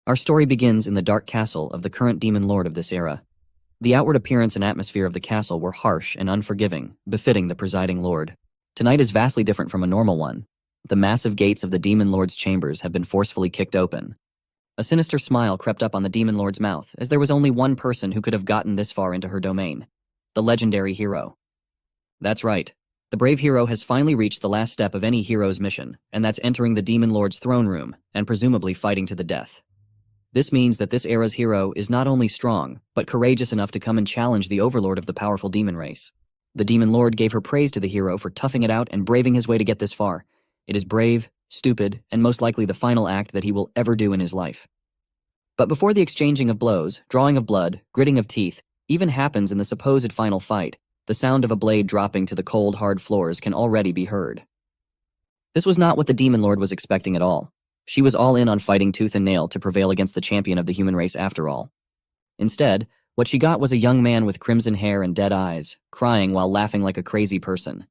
Our story begins in the dark castle of the current demon lord of this era. The outward appearance and atmosphere of the castle were harsh and unforgiving, befitting the presiding lord. Tonight is vastly different from a normal one. The massive gates of the demon lord's chambers have been forcefully kicked open. A sinister smile crept up on the demon lord's mouth, as there was only one person who could have gotten this far into her domain: the legendary hero. That's right. The brave hero has finally reached the last step of any hero's mission, and that's entering the demon lord's throne room, and presumably fighting to the death. This means that this era's hero is not only strong, but courageous enough to come and challenge the overlord of the powerful demon race. The demon lord gave her praise to the hero for toughing it out and braving his way to get this far. It is brave, stupid, and most likely the final act that he will ever do in his life. But before the exchanging of blows, drawing of blood, gritting of teeth, even happens in the supposed final fight, the sound of a blade dropping to the cold, hard floors can already be heard. This was not what the demon lord was expecting at all. She was all in on fighting tooth and nail to prevail against the champion of the human race after all. Instead, what she got was a young man with crimson hair and dead eyes, crying while laughing like a crazy person.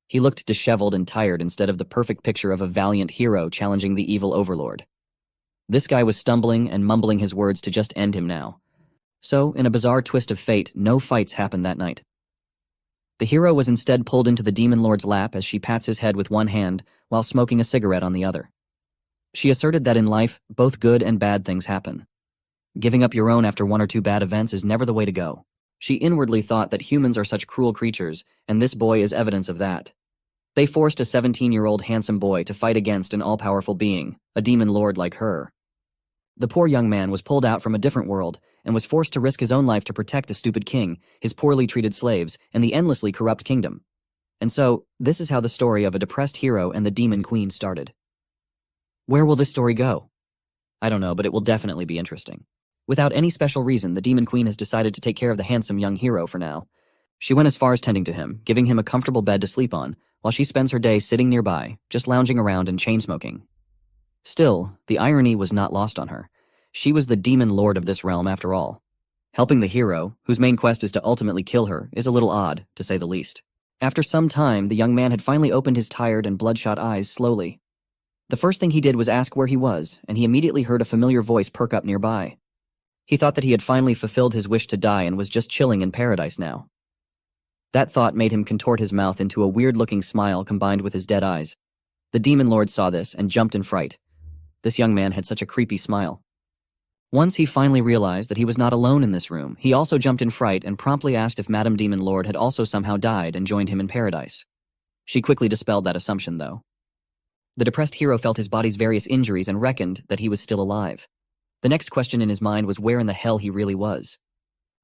He looked disheveled and tired instead of the perfect picture of a valiant hero challenging the evil overlord. This guy was stumbling and mumbling his words to just end him now. So, in a bizarre twist of fate, no fights happened that night. The hero was instead pulled into the demon lord's lap as she pats his head with one hand while smoking a cigarette on the other. She asserted that in life, both good and bad things happen. Giving up your own after one or two bad events is never the way to go. She inwardly thought that humans are such cruel creatures, and this boy is evidence of that. They forced a 17-year-old handsome boy to fight against an all-powerful being, a demon lord like her. The poor young man was pulled out from a different world and was forced to risk his own life to protect a stupid king, his poorly treated slaves, and the endlessly corrupt kingdom. And so, this is how the story of a depressed hero and the demon queen started. Where will this story go? I don't know, but it will definitely be interesting. Without any special reason, the demon queen has decided to take care of the handsome young hero for now. She went as far as tending to him, giving him a comfortable bed to sleep on, while she spends her day sitting nearby, just lounging around and chain-smoking. Still, the irony was not lost on her. She was the demon lord of this realm after all. Helping the hero, whose main quest is to ultimately kill her, is a little odd, to say the least. After some time, the young man had finally opened his tired and bloodshot eyes slowly. The first thing he did was ask where he was, and he immediately heard a familiar voice perk up nearby. He thought that he had finally fulfilled his wish to die and was just chilling in paradise now. That thought made him contort his mouth into a weird-looking smile combined with his dead eyes. The demon lord saw this and jumped in fright. This young man had such a creepy smile. Once he finally realized that he was not alone in this room, he also jumped in fright and promptly asked if Madame Demon Lord had also somehow died and joined him in paradise. She quickly dispelled that assumption, though. The depressed hero felt his body's various injuries and reckoned that he was still alive. The next question in his mind was where in the hell he really was.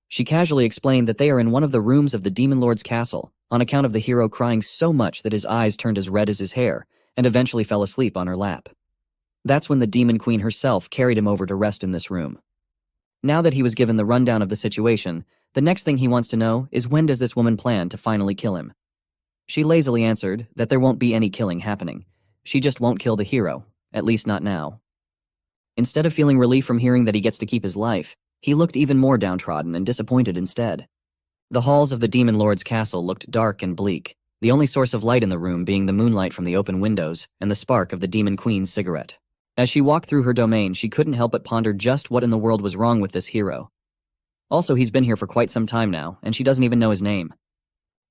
She casually explained that they are in one of the rooms of the Demon Lord's castle, on account of the hero crying so much that his eyes turned as red as his hair, and eventually fell asleep on her lap. That's when the Demon Queen herself carried him over to rest in this room. Now that he was given the rundown of the situation, the next thing he wants to know is when does this woman plan to finally kill him? She lazily answered that there won't be any killing happening. She just won't kill the hero, at least not now. Instead of feeling relief from hearing that he gets to keep his life, he looked even more downtrodden and disappointed instead. The halls of the Demon Lord's castle looked dark and bleak, the only source of light in the room being the moonlight from the open windows and the spark of the Demon Queen's cigarette. As she walked through her domain, she couldn't help but ponder just what in the world was wrong with this hero. Also, he's been here for quite some time now, and she doesn't even know his name.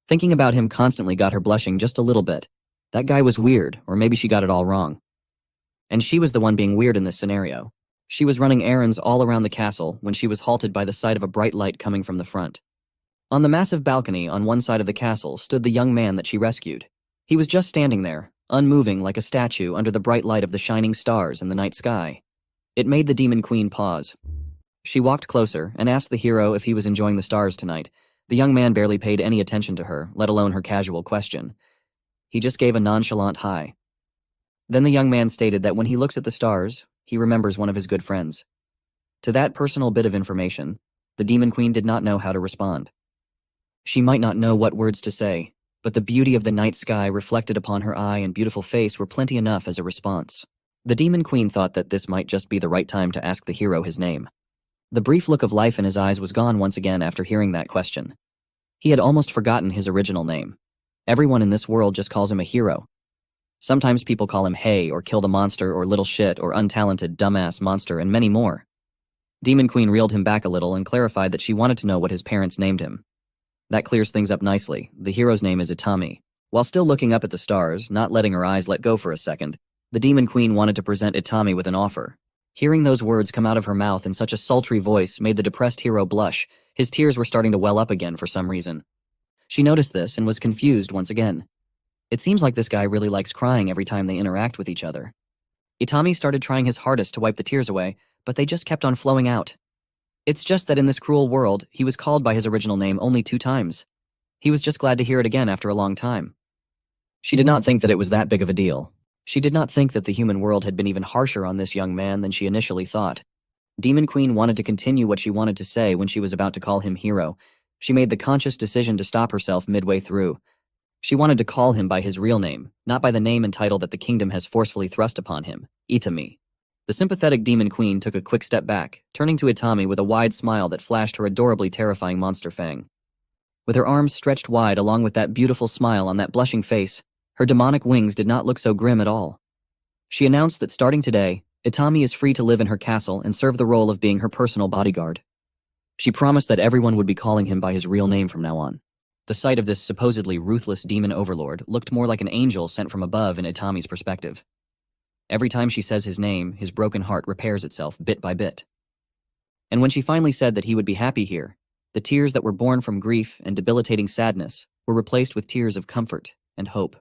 Thinking about him constantly got her blushing just a little bit. That guy was weird, or maybe she got it all wrong. And she was the one being weird in this scenario. She was running errands all around the castle when she was halted by the sight of a bright light coming from the front. On the massive balcony on one side of the castle stood the young man that she rescued. He was just standing there, unmoving like a statue under the bright light of the shining stars in the night sky. It made the Demon Queen pause. She walked closer and asked the hero if he was enjoying the stars tonight. The young man barely paid any attention to her, let alone her casual question. He just gave a nonchalant hi. Then the young man stated that when he looks at the stars, he remembers one of his good friends. To that personal bit of information, the Demon Queen did not know how to respond. She might not know what words to say, but the beauty of the night sky reflected upon her eye and beautiful face were plenty enough as a response. The Demon Queen thought that this might just be the right time to ask the hero his name. The brief look of life in his eyes was gone once again after hearing that question. He had almost forgotten his original name. Everyone in this world just calls him a hero. Sometimes people call him hey or kill the monster or little shit or untalented dumbass monster and many more. Demon Queen reeled him back a little and clarified that she wanted to know what his parents named him. That clears things up nicely. The hero's name is Itami. While still looking up at the stars, not letting her eyes let go for a second, the Demon Queen wanted to present Itami with an offer. Hearing those words come out of her mouth in such a sultry voice made the depressed hero blush. His tears were starting to well up again for some reason. She noticed this and was confused once again. It seems like this guy really likes crying every time they interact with each other. Itami started trying his hardest to wipe the tears away, but they just kept on flowing out. It's just that in this cruel world, he was called by his original name only 2 times. He was just glad to hear it again after a long time. She did not think that it was that big of a deal. She did not think that the human world had been even harsher on this young man than she initially thought. Demon Queen wanted to continue what she wanted to say when she was about to call him hero. She made the conscious decision to stop herself midway through. She wanted to call him by his real name, not by the name and title that the kingdom has forcefully thrust upon him, Itami. The sympathetic Demon Queen took a quick step back, turning to Itami with a wide smile that flashed her adorably terrifying monster fang. With her arms stretched wide along with that beautiful smile on that blushing face, her demonic wings did not look so grim at all. She announced that starting today, Itami is free to live in her castle and serve the role of being her personal bodyguard. She promised that everyone would be calling him by his real name from now on. The sight of this supposedly ruthless demon overlord looked more like an angel sent from above in Itami's perspective. Every time she says his name, his broken heart repairs itself bit by bit. And when she finally said that he would be happy here, the tears that were born from grief and debilitating sadness were replaced with tears of comfort and hope.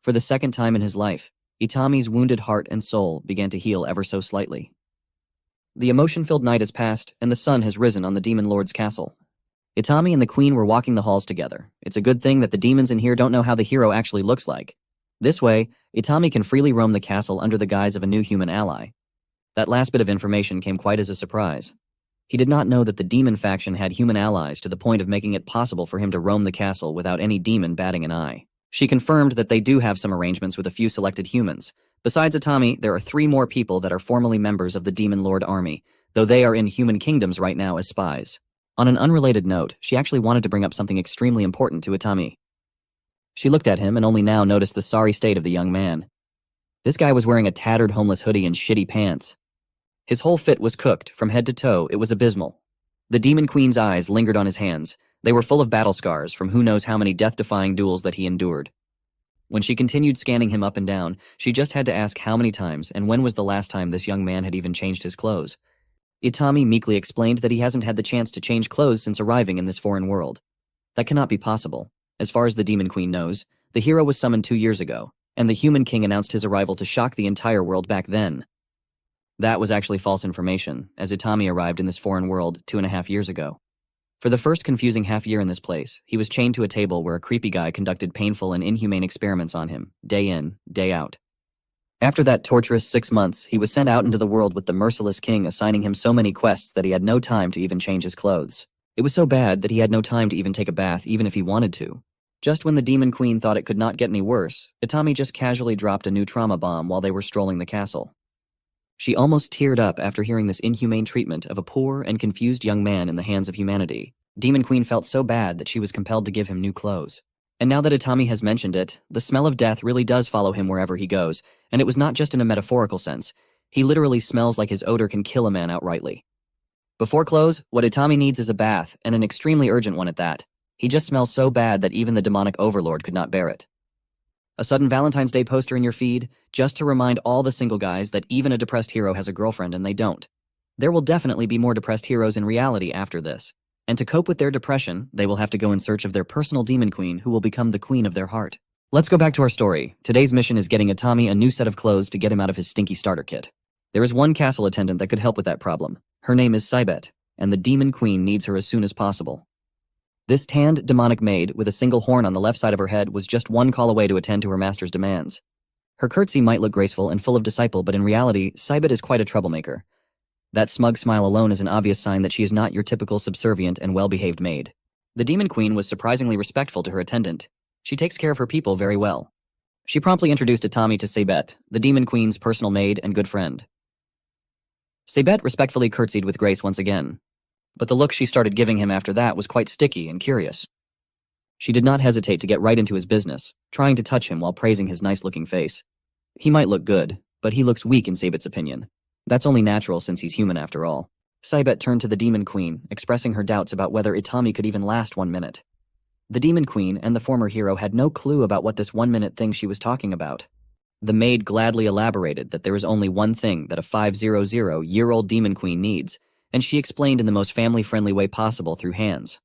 For the second time in his life, Itami's wounded heart and soul began to heal ever so slightly. The emotion-filled night has passed, and the sun has risen on the Demon Lord's castle. Itami and the Queen were walking the halls together. It's a good thing that the demons in here don't know how the hero actually looks like. This way, Itami can freely roam the castle under the guise of a new human ally. That last bit of information came quite as a surprise. He did not know that the demon faction had human allies to the point of making it possible for him to roam the castle without any demon batting an eye. She confirmed that they do have some arrangements with a few selected humans. Besides Itami, there are 3 more people that are formally members of the Demon Lord army, though they are in human kingdoms right now as spies. On an unrelated note, she actually wanted to bring up something extremely important to Itami. She looked at him and only now noticed the sorry state of the young man. This guy was wearing a tattered homeless hoodie and shitty pants. His whole fit was cooked, from head to toe. It was abysmal. The Demon Queen's eyes lingered on his hands. They were full of battle scars from who knows how many death-defying duels that he endured. When she continued scanning him up and down, she just had to ask how many times and when was the last time this young man had even changed his clothes. Itami meekly explained that he hasn't had the chance to change clothes since arriving in this foreign world. That cannot be possible. As far as the Demon Queen knows, the hero was summoned 2 years ago, and the Human King announced his arrival to shock the entire world back then. That was actually false information, as Itami arrived in this foreign world 2.5 years ago. For the first confusing half year in this place, he was chained to a table where a creepy guy conducted painful and inhumane experiments on him, day in, day out. After that torturous 6 months, he was sent out into the world with the merciless king assigning him so many quests that he had no time to even change his clothes. It was so bad that he had no time to even take a bath even if he wanted to. Just when the Demon Queen thought it could not get any worse, Itami just casually dropped a new trauma bomb while they were strolling the castle. She almost teared up after hearing this inhumane treatment of a poor and confused young man in the hands of humanity. Demon Queen felt so bad that she was compelled to give him new clothes. And now that Itami has mentioned it, the smell of death really does follow him wherever he goes, and it was not just in a metaphorical sense. He literally smells like his odor can kill a man outrightly. Before clothes, what Itami needs is a bath, and an extremely urgent one at that. He just smells so bad that even the demonic overlord could not bear it. A sudden Valentine's Day poster in your feed, just to remind all the single guys that even a depressed hero has a girlfriend and they don't. There will definitely be more depressed heroes in reality after this. And to cope with their depression, they will have to go in search of their personal demon queen who will become the queen of their heart. Let's go back to our story. Today's mission is getting Itami a new set of clothes to get him out of his stinky starter kit. There is one castle attendant that could help with that problem. Her name is Saibet, and the demon queen needs her as soon as possible. This tanned demonic maid with a single horn on the left side of her head was just one call away to attend to her master's demands. Her curtsy might look graceful and full of disciple, but in reality, Saibet is quite a troublemaker. That smug smile alone is an obvious sign that she is not your typical subservient and well-behaved maid. The demon queen was surprisingly respectful to her attendant. She takes care of her people very well. She promptly introduced Itami to Saibet, the demon queen's personal maid and good friend. Saibet respectfully curtsied with grace once again, but the look she started giving him after that was quite sticky and curious. She did not hesitate to get right into his business, trying to touch him while praising his nice-looking face. He might look good, but he looks weak in Sabet's opinion. That's only natural since he's human after all. Sabet turned to the Demon Queen, expressing her doubts about whether Itami could even last 1 minute. The Demon Queen and the former hero had no clue about what this 1-minute thing she was talking about. The maid gladly elaborated that there is only one thing that a 500-year-old Demon Queen needs, and she explained in the most family-friendly way possible through hands.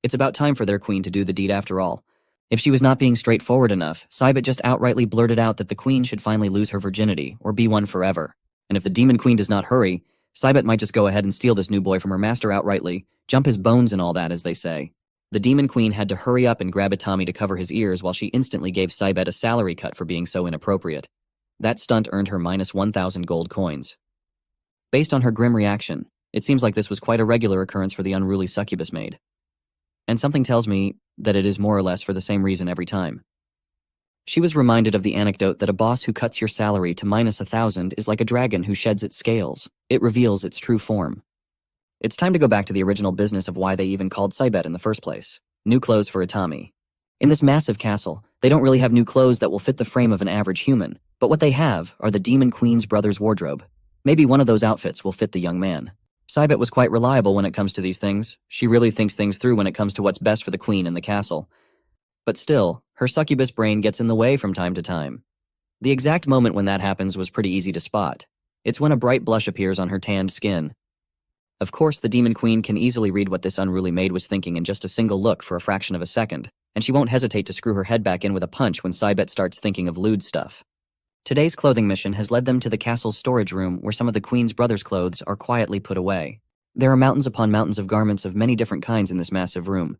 It's about time for their queen to do the deed after all. If she was not being straightforward enough, Sabet just outrightly blurted out that the queen should finally lose her virginity, or be one forever. And if the Demon Queen does not hurry, Sabet might just go ahead and steal this new boy from her master outrightly, jump his bones and all that, as they say. The Demon Queen had to hurry up and grab Itami to cover his ears while she instantly gave Sabet a salary cut for being so inappropriate. That stunt earned her minus 1,000 gold coins. Based on her grim reaction, it seems like this was quite a regular occurrence for the unruly succubus maid. And something tells me that it is more or less for the same reason every time. She was reminded of the anecdote that a boss who cuts your salary to minus 1,000 is like a dragon who sheds its scales. It reveals its true form. It's time to go back to the original business of why they even called Sabet in the first place. New clothes for Itami. In this massive castle, they don't really have new clothes that will fit the frame of an average human, but what they have are the Demon Queen's brother's wardrobe. Maybe one of those outfits will fit the young man. Sabet was quite reliable when it comes to these things. She really thinks things through when it comes to what's best for the queen and the castle. But still, her succubus brain gets in the way from time to time. The exact moment when that happens was pretty easy to spot. It's when a bright blush appears on her tanned skin. Of course, the Demon Queen can easily read what this unruly maid was thinking in just a single look for a fraction of a second, and she won't hesitate to screw her head back in with a punch when Sabet starts thinking of lewd stuff. Today's clothing mission has led them to the castle's storage room where some of the Queen's brother's clothes are quietly put away. There are mountains upon mountains of garments of many different kinds in this massive room.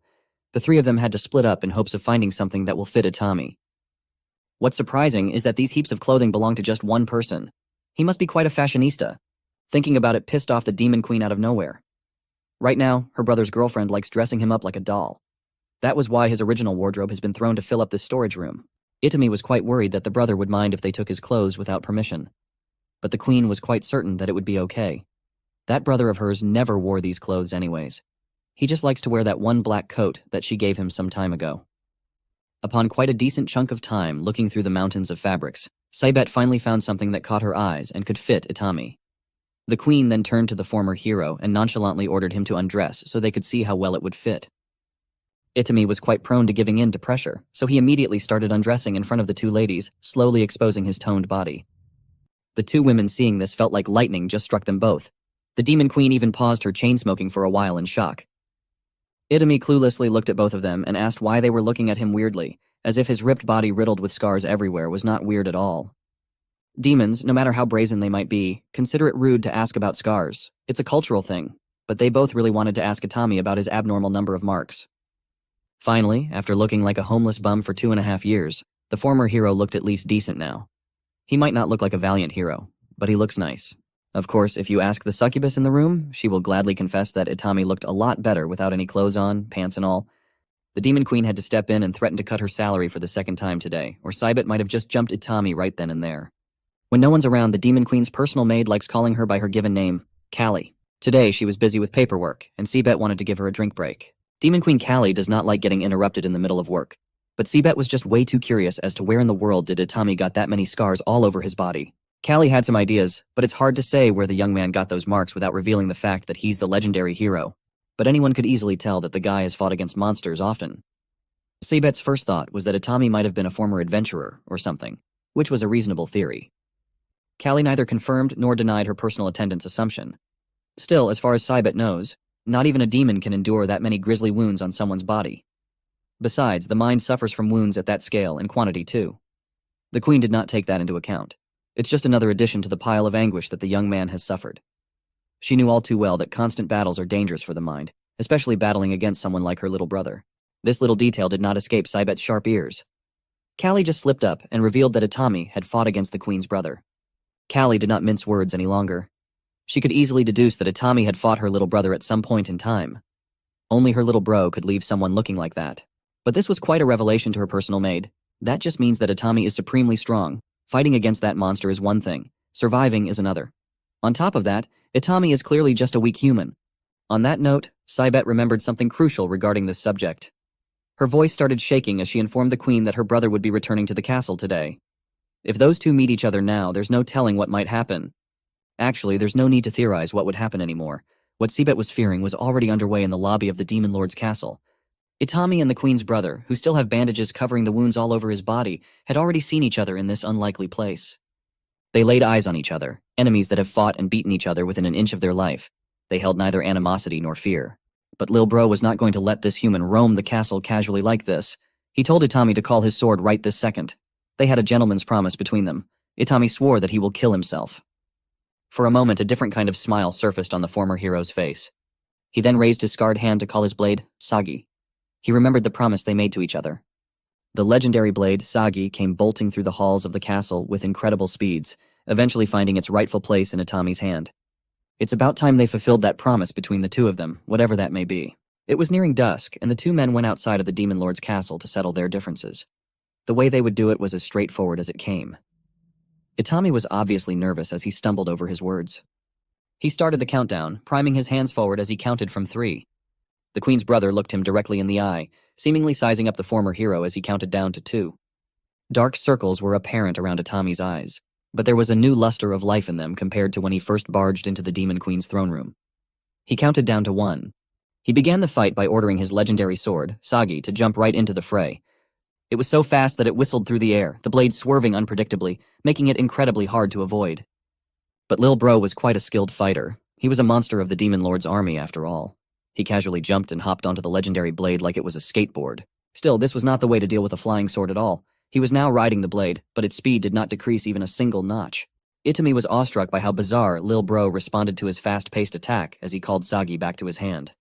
The three of them had to split up in hopes of finding something that will fit Itami. What's surprising is that these heaps of clothing belong to just one person. He must be quite a fashionista. Thinking about it pissed off the Demon Queen out of nowhere. Right now, her brother's girlfriend likes dressing him up like a doll. That was why his original wardrobe has been thrown to fill up this storage room. Itami was quite worried that the brother would mind if they took his clothes without permission. But the queen was quite certain that it would be okay. That brother of hers never wore these clothes anyways. He just likes to wear that one black coat that she gave him some time ago. Upon quite a decent chunk of time looking through the mountains of fabrics, Sabet finally found something that caught her eyes and could fit Itami. The queen then turned to the former hero and nonchalantly ordered him to undress so they could see how well it would fit. Itami was quite prone to giving in to pressure, so he immediately started undressing in front of the two ladies, slowly exposing his toned body. The two women seeing this felt like lightning just struck them both. The Demon Queen even paused her chain-smoking for a while in shock. Itami cluelessly looked at both of them and asked why they were looking at him weirdly, as if his ripped body riddled with scars everywhere was not weird at all. Demons, no matter how brazen they might be, consider it rude to ask about scars. It's a cultural thing, but they both really wanted to ask Itami about his abnormal number of marks. Finally, after looking like a homeless bum for 2.5 years, the former hero looked at least decent now. He might not look like a valiant hero, but he looks nice. Of course, if you ask the succubus in the room, she will gladly confess that Itami looked a lot better without any clothes on, pants and all. The Demon Queen had to step in and threaten to cut her salary for the second time today, or Sabet might have just jumped Itami right then and there. When no one's around, the Demon Queen's personal maid likes calling her by her given name, Callie. Today, she was busy with paperwork, and Sabet wanted to give her a drink break. Demon Queen Callie does not like getting interrupted in the middle of work, but Sabet was just way too curious as to where in the world did Itami got that many scars all over his body. Callie had some ideas, but it's hard to say where the young man got those marks without revealing the fact that he's the legendary hero. But anyone could easily tell that the guy has fought against monsters often. Sabet's first thought was that Itami might have been a former adventurer or something, which was a reasonable theory. Callie neither confirmed nor denied her personal attendance assumption. Still, as far as Sabet knows, not even a demon can endure that many grisly wounds on someone's body. Besides, the mind suffers from wounds at that scale and quantity too. The queen did not take that into account. It's just another addition to the pile of anguish that the young man has suffered. She knew all too well that constant battles are dangerous for the mind, especially battling against someone like her little brother. This little detail did not escape Sabet's sharp ears. Callie just slipped up and revealed that Itami had fought against the queen's brother. Callie did not mince words any longer. She could easily deduce that Itami had fought her little brother at some point in time. Only her little bro could leave someone looking like that. But this was quite a revelation to her personal maid. That just means that Itami is supremely strong. Fighting against that monster is one thing, surviving is another. On top of that, Itami is clearly just a weak human. On that note, Sabet remembered something crucial regarding this subject. Her voice started shaking as she informed the queen that her brother would be returning to the castle today. If those two meet each other now, there's no telling what might happen. Actually, there's no need to theorize what would happen anymore. What Sibet was fearing was already underway in the lobby of the Demon Lord's castle. Itami and the queen's brother, who still have bandages covering the wounds all over his body, had already seen each other in this unlikely place. They laid eyes on each other, enemies that have fought and beaten each other within an inch of their life. They held neither animosity nor fear. But Lil Bro was not going to let this human roam the castle casually like this. He told Itami to call his sword right this second. They had a gentleman's promise between them. Itami swore that he will kill himself. For a moment, a different kind of smile surfaced on the former hero's face. He then raised his scarred hand to call his blade Sagi. He remembered the promise they made to each other. The legendary blade, Sagi, came bolting through the halls of the castle with incredible speeds, eventually finding its rightful place in Itami's hand. It's about time they fulfilled that promise between the two of them, whatever that may be. It was nearing dusk, and the two men went outside of the Demon Lord's castle to settle their differences. The way they would do it was as straightforward as it came. Itami was obviously nervous as he stumbled over his words. He started the countdown, priming his hands forward as he counted from 3. The queen's brother looked him directly in the eye, seemingly sizing up the former hero as he counted down to 2. Dark circles were apparent around Itami's eyes, but there was a new luster of life in them compared to when he first barged into the Demon Queen's throne room. He counted down to 1. He began the fight by ordering his legendary sword, Sagi, to jump right into the fray. It was so fast that it whistled through the air, the blade swerving unpredictably, making it incredibly hard to avoid. But Lil Bro was quite a skilled fighter. He was a monster of the Demon Lord's army, after all. He casually jumped and hopped onto the legendary blade like it was a skateboard. Still, this was not the way to deal with a flying sword at all. He was now riding the blade, but its speed did not decrease even a single notch. Itami was awestruck by how bizarre Lil Bro responded to his fast-paced attack as he called Sagi back to his hand.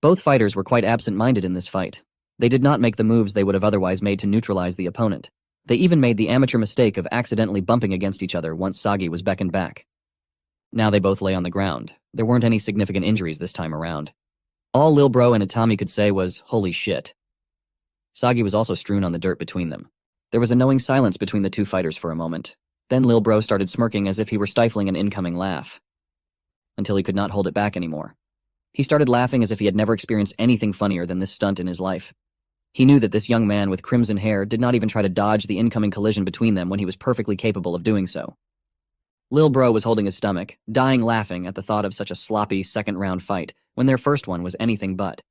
Both fighters were quite absent-minded in this fight. They did not make the moves they would have otherwise made to neutralize the opponent. They even made the amateur mistake of accidentally bumping against each other once Sagi was beckoned back. Now they both lay on the ground. There weren't any significant injuries this time around. All Lil Bro and Itami could say was, "Holy shit." Sagi was also strewn on the dirt between them. There was a knowing silence between the two fighters for a moment. Then Lil Bro started smirking as if he were stifling an incoming laugh. Until he could not hold it back anymore. He started laughing as if he had never experienced anything funnier than this stunt in his life. He knew that this young man with crimson hair did not even try to dodge the incoming collision between them when he was perfectly capable of doing so. Lil Bro was holding his stomach, dying laughing at the thought of such a sloppy second-round fight, when their first one was anything but.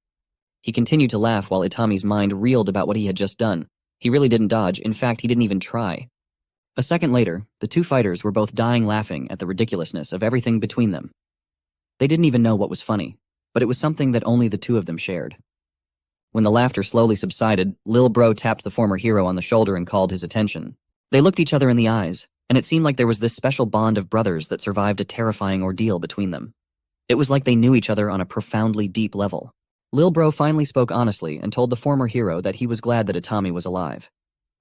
He continued to laugh while Itami's mind reeled about what he had just done. He really didn't dodge, in fact, he didn't even try. A second later, the two fighters were both dying laughing at the ridiculousness of everything between them. They didn't even know what was funny, but it was something that only the two of them shared. When the laughter slowly subsided, Lil Bro tapped the former hero on the shoulder and called his attention. They looked each other in the eyes, and it seemed like there was this special bond of brothers that survived a terrifying ordeal between them. It was like they knew each other on a profoundly deep level. Lil Bro finally spoke honestly and told the former hero that he was glad that Itami was alive.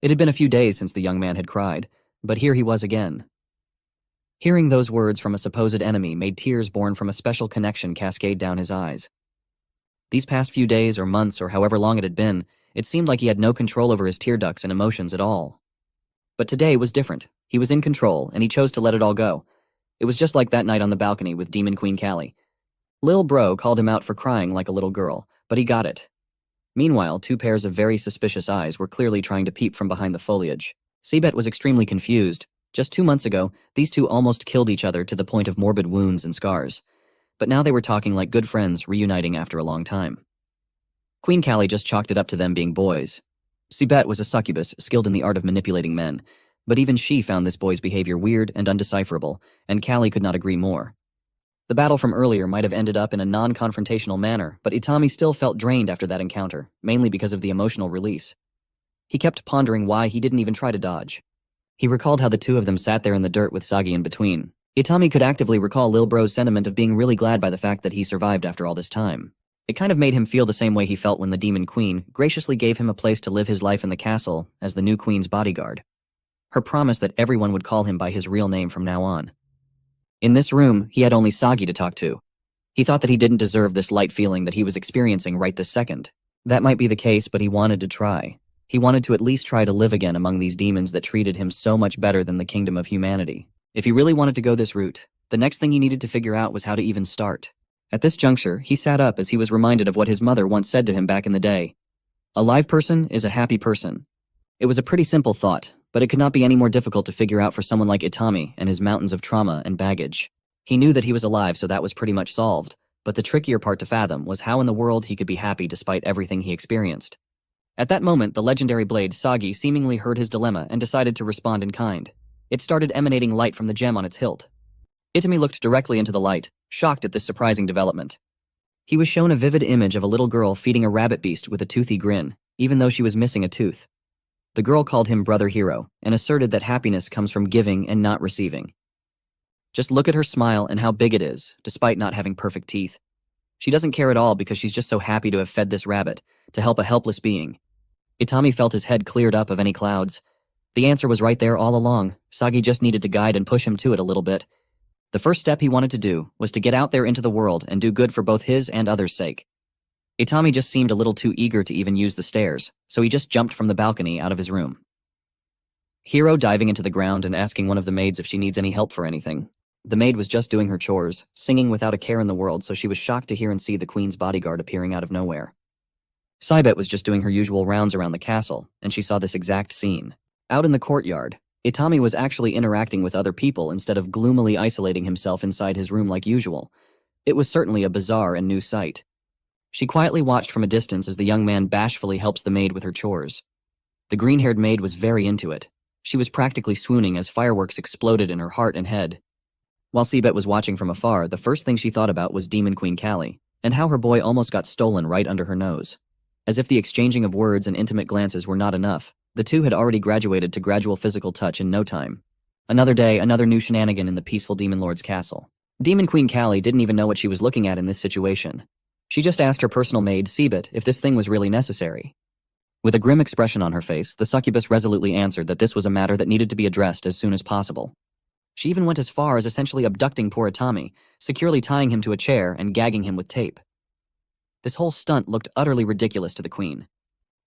It had been a few days since the young man had cried, but here he was again. Hearing those words from a supposed enemy made tears born from a special connection cascade down his eyes. These past few days or months or however long it had been, it seemed like he had no control over his tear ducts and emotions at all. But today was different. He was in control, and he chose to let it all go. It was just like that night on the balcony with Demon Queen Callie. Lil Bro called him out for crying like a little girl, but he got it. Meanwhile, two pairs of very suspicious eyes were clearly trying to peep from behind the foliage. Sibet was extremely confused. Just 2 months ago, these two almost killed each other to the point of morbid wounds and scars. But now they were talking like good friends, reuniting after a long time. Queen Callie just chalked it up to them being boys. Sibet was a succubus skilled in the art of manipulating men, but even she found this boy's behavior weird and undecipherable, and Callie could not agree more. The battle from earlier might have ended up in a non-confrontational manner, but Itami still felt drained after that encounter, mainly because of the emotional release. He kept pondering why he didn't even try to dodge. He recalled how the two of them sat there in the dirt with Sagi in between. Itami could actively recall Lil Bro's sentiment of being really glad by the fact that he survived after all this time. It kind of made him feel the same way he felt when the Demon Queen graciously gave him a place to live his life in the castle as the new queen's bodyguard. Her promise that everyone would call him by his real name from now on. In this room, he had only Sagi to talk to. He thought that he didn't deserve this light feeling that he was experiencing right this second. That might be the case, but he wanted to try. He wanted to at least try to live again among these demons that treated him so much better than the kingdom of humanity. If he really wanted to go this route, the next thing he needed to figure out was how to even start. At this juncture, he sat up as he was reminded of what his mother once said to him back in the day. A live person is a happy person. It was a pretty simple thought, but it could not be any more difficult to figure out for someone like Itami and his mountains of trauma and baggage. He knew that he was alive, so that was pretty much solved, but the trickier part to fathom was how in the world he could be happy despite everything he experienced. At that moment, the legendary blade, Sagi, seemingly heard his dilemma and decided to respond in kind. It started emanating light from the gem on its hilt. Itami looked directly into the light, shocked at this surprising development. He was shown a vivid image of a little girl feeding a rabbit beast with a toothy grin, even though she was missing a tooth. The girl called him Brother Hero and asserted that happiness comes from giving and not receiving. Just look at her smile and how big it is, despite not having perfect teeth. She doesn't care at all because she's just so happy to have fed this rabbit, to help a helpless being. Itami felt his head cleared up of any clouds. The answer was right there all along. Sagi just needed to guide and push him to it a little bit. The first step he wanted to do was to get out there into the world and do good for both his and others' sake. Itami just seemed a little too eager to even use the stairs, so he just jumped from the balcony out of his room. Hero diving into the ground and asking one of the maids if she needs any help for anything. The maid was just doing her chores, singing without a care in the world, so she was shocked to hear and see the queen's bodyguard appearing out of nowhere. Saibet was just doing her usual rounds around the castle, and she saw this exact scene. Out in the courtyard, Itami was actually interacting with other people instead of gloomily isolating himself inside his room like usual. It was certainly a bizarre and new sight. She quietly watched from a distance as the young man bashfully helps the maid with her chores. The green-haired maid was very into it. She was practically swooning as fireworks exploded in her heart and head. While Sibet was watching from afar, the first thing she thought about was Demon Queen Callie, and how her boy almost got stolen right under her nose. As if the exchanging of words and intimate glances were not enough, the two had already graduated to gradual physical touch in no time. Another day, another new shenanigan in the peaceful Demon Lord's castle. Demon Queen Callie didn't even know what she was looking at in this situation. She just asked her personal maid, Sibet, if this thing was really necessary. With a grim expression on her face, the succubus resolutely answered that this was a matter that needed to be addressed as soon as possible. She even went as far as essentially abducting poor Itami, securely tying him to a chair and gagging him with tape. This whole stunt looked utterly ridiculous to the queen.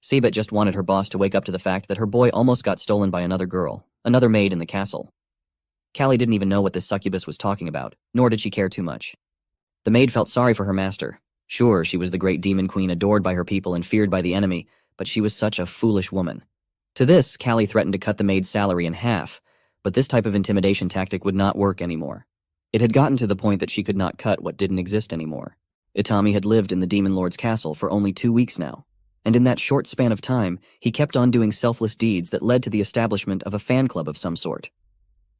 Sibet just wanted her boss to wake up to the fact that her boy almost got stolen by another girl, another maid in the castle. Callie didn't even know what this succubus was talking about, nor did she care too much. The maid felt sorry for her master. Sure, she was the great demon queen adored by her people and feared by the enemy, but she was such a foolish woman. To this, Callie threatened to cut the maid's salary in half, but this type of intimidation tactic would not work anymore. It had gotten to the point that she could not cut what didn't exist anymore. Itami had lived in the Demon Lord's castle for only 2 weeks now, and in that short span of time, he kept on doing selfless deeds that led to the establishment of a fan club of some sort.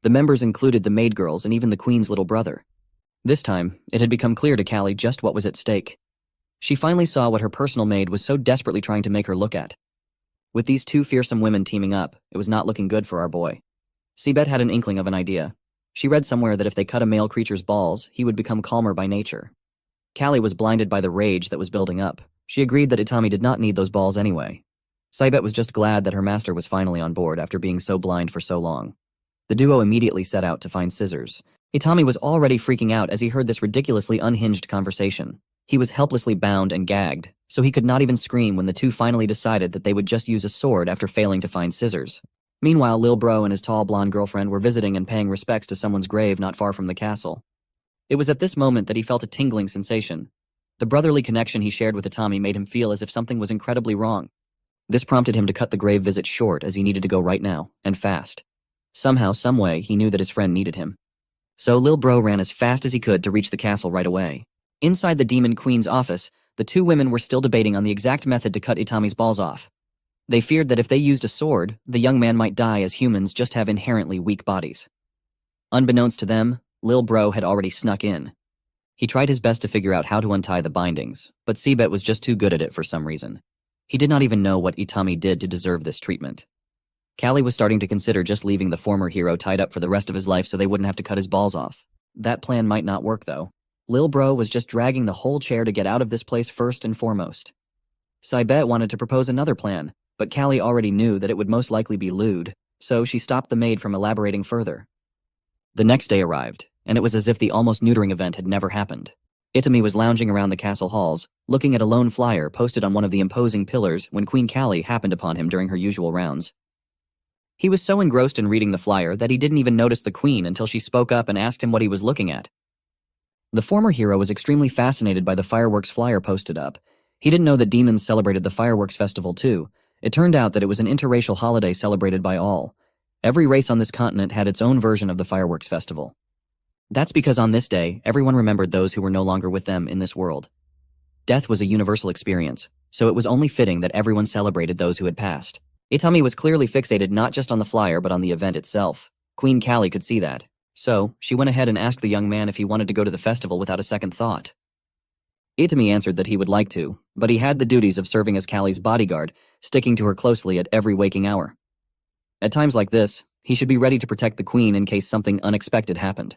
The members included the maid girls and even the queen's little brother. This time, it had become clear to Callie just what was at stake. She finally saw what her personal maid was so desperately trying to make her look at. With these two fearsome women teaming up, it was not looking good for our boy. Sibet had an inkling of an idea. She read somewhere that if they cut a male creature's balls, he would become calmer by nature. Callie was blinded by the rage that was building up. She agreed that Itami did not need those balls anyway. Sibet was just glad that her master was finally on board after being so blind for so long. The duo immediately set out to find scissors. Itami was already freaking out as he heard this ridiculously unhinged conversation. He was helplessly bound and gagged, so he could not even scream when the two finally decided that they would just use a sword after failing to find scissors. Meanwhile, Lil Bro and his tall blonde girlfriend were visiting and paying respects to someone's grave not far from the castle. It was at this moment that he felt a tingling sensation. The brotherly connection he shared with Itami made him feel as if something was incredibly wrong. This prompted him to cut the grave visit short as he needed to go right now, and fast. Somehow, someway, he knew that his friend needed him. So Lil Bro ran as fast as he could to reach the castle right away. Inside the Demon Queen's office, the two women were still debating on the exact method to cut Itami's balls off. They feared that if they used a sword, the young man might die as humans just have inherently weak bodies. Unbeknownst to them, Lil Bro had already snuck in. He tried his best to figure out how to untie the bindings, but Sibet was just too good at it for some reason. He did not even know what Itami did to deserve this treatment. Callie was starting to consider just leaving the former hero tied up for the rest of his life so they wouldn't have to cut his balls off. That plan might not work, though. Lil Bro was just dragging the whole chair to get out of this place first and foremost. Sibet wanted to propose another plan, but Callie already knew that it would most likely be lewd, so she stopped the maid from elaborating further. The next day arrived, and it was as if the almost neutering event had never happened. Itami was lounging around the castle halls, looking at a lone flyer posted on one of the imposing pillars when Queen Callie happened upon him during her usual rounds. He was so engrossed in reading the flyer that he didn't even notice the queen until she spoke up and asked him what he was looking at. The former hero was extremely fascinated by the fireworks flyer posted up. He didn't know that demons celebrated the fireworks festival too. It turned out that it was an interracial holiday celebrated by all. Every race on this continent had its own version of the fireworks festival. That's because on this day, everyone remembered those who were no longer with them in this world. Death was a universal experience, so it was only fitting that everyone celebrated those who had passed. Itami was clearly fixated not just on the flyer but on the event itself. Queen Callie could see that. So, she went ahead and asked the young man if he wanted to go to the festival without a second thought. Itami answered that he would like to, but he had the duties of serving as Callie's bodyguard, sticking to her closely at every waking hour. At times like this, he should be ready to protect the queen in case something unexpected happened.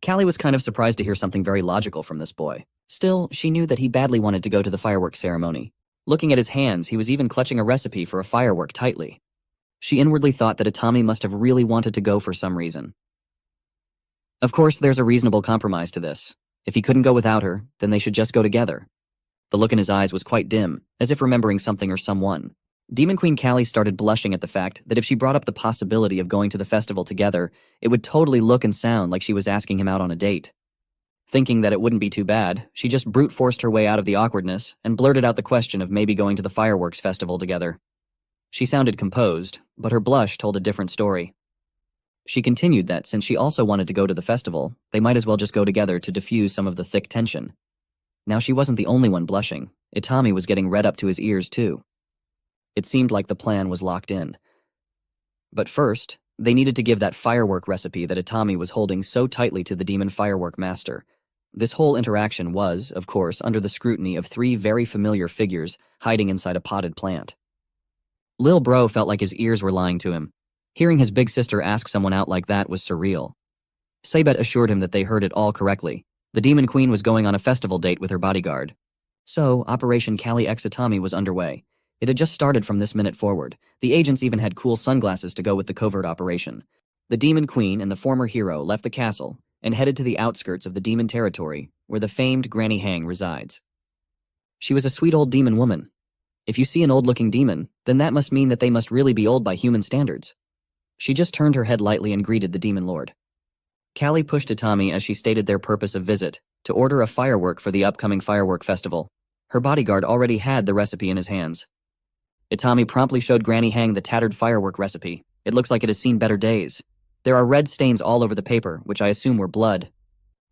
Callie was kind of surprised to hear something very logical from this boy. Still, she knew that he badly wanted to go to the fireworks ceremony. Looking at his hands, he was even clutching a recipe for a firework tightly. She inwardly thought that Itami must have really wanted to go for some reason. Of course, there's a reasonable compromise to this. If he couldn't go without her, then they should just go together. The look in his eyes was quite dim, as if remembering something or someone. Demon Queen Callie started blushing at the fact that if she brought up the possibility of going to the festival together, it would totally look and sound like she was asking him out on a date. Thinking that it wouldn't be too bad, she just brute forced her way out of the awkwardness and blurted out the question of maybe going to the fireworks festival together. She sounded composed, but her blush told a different story. She continued that since she also wanted to go to the festival, they might as well just go together to diffuse some of the thick tension. Now she wasn't the only one blushing. Itami was getting red up to his ears too. It seemed like the plan was locked in. But first, they needed to give that firework recipe that Itami was holding so tightly to the demon firework master. This whole interaction was, of course, under the scrutiny of three very familiar figures hiding inside a potted plant. Lil Bro felt like his ears were lying to him. Hearing his big sister ask someone out like that was surreal. Sabet assured him that they heard it all correctly. The Demon Queen was going on a festival date with her bodyguard. So, Operation Callie X Itami was underway. It had just started from this minute forward. The agents even had cool sunglasses to go with the covert operation. The Demon Queen and the former hero left the castle and headed to the outskirts of the demon territory, where the famed Granny Hang resides. She was a sweet old demon woman. If you see an old-looking demon, then that must mean that they must really be old by human standards. She just turned her head lightly and greeted the demon lord. Callie pushed Itami as she stated their purpose of visit, to order a firework for the upcoming firework festival. Her bodyguard already had the recipe in his hands. Itami promptly showed Granny Hang the tattered firework recipe. It looks like it has seen better days. There are red stains all over the paper, which I assume were blood.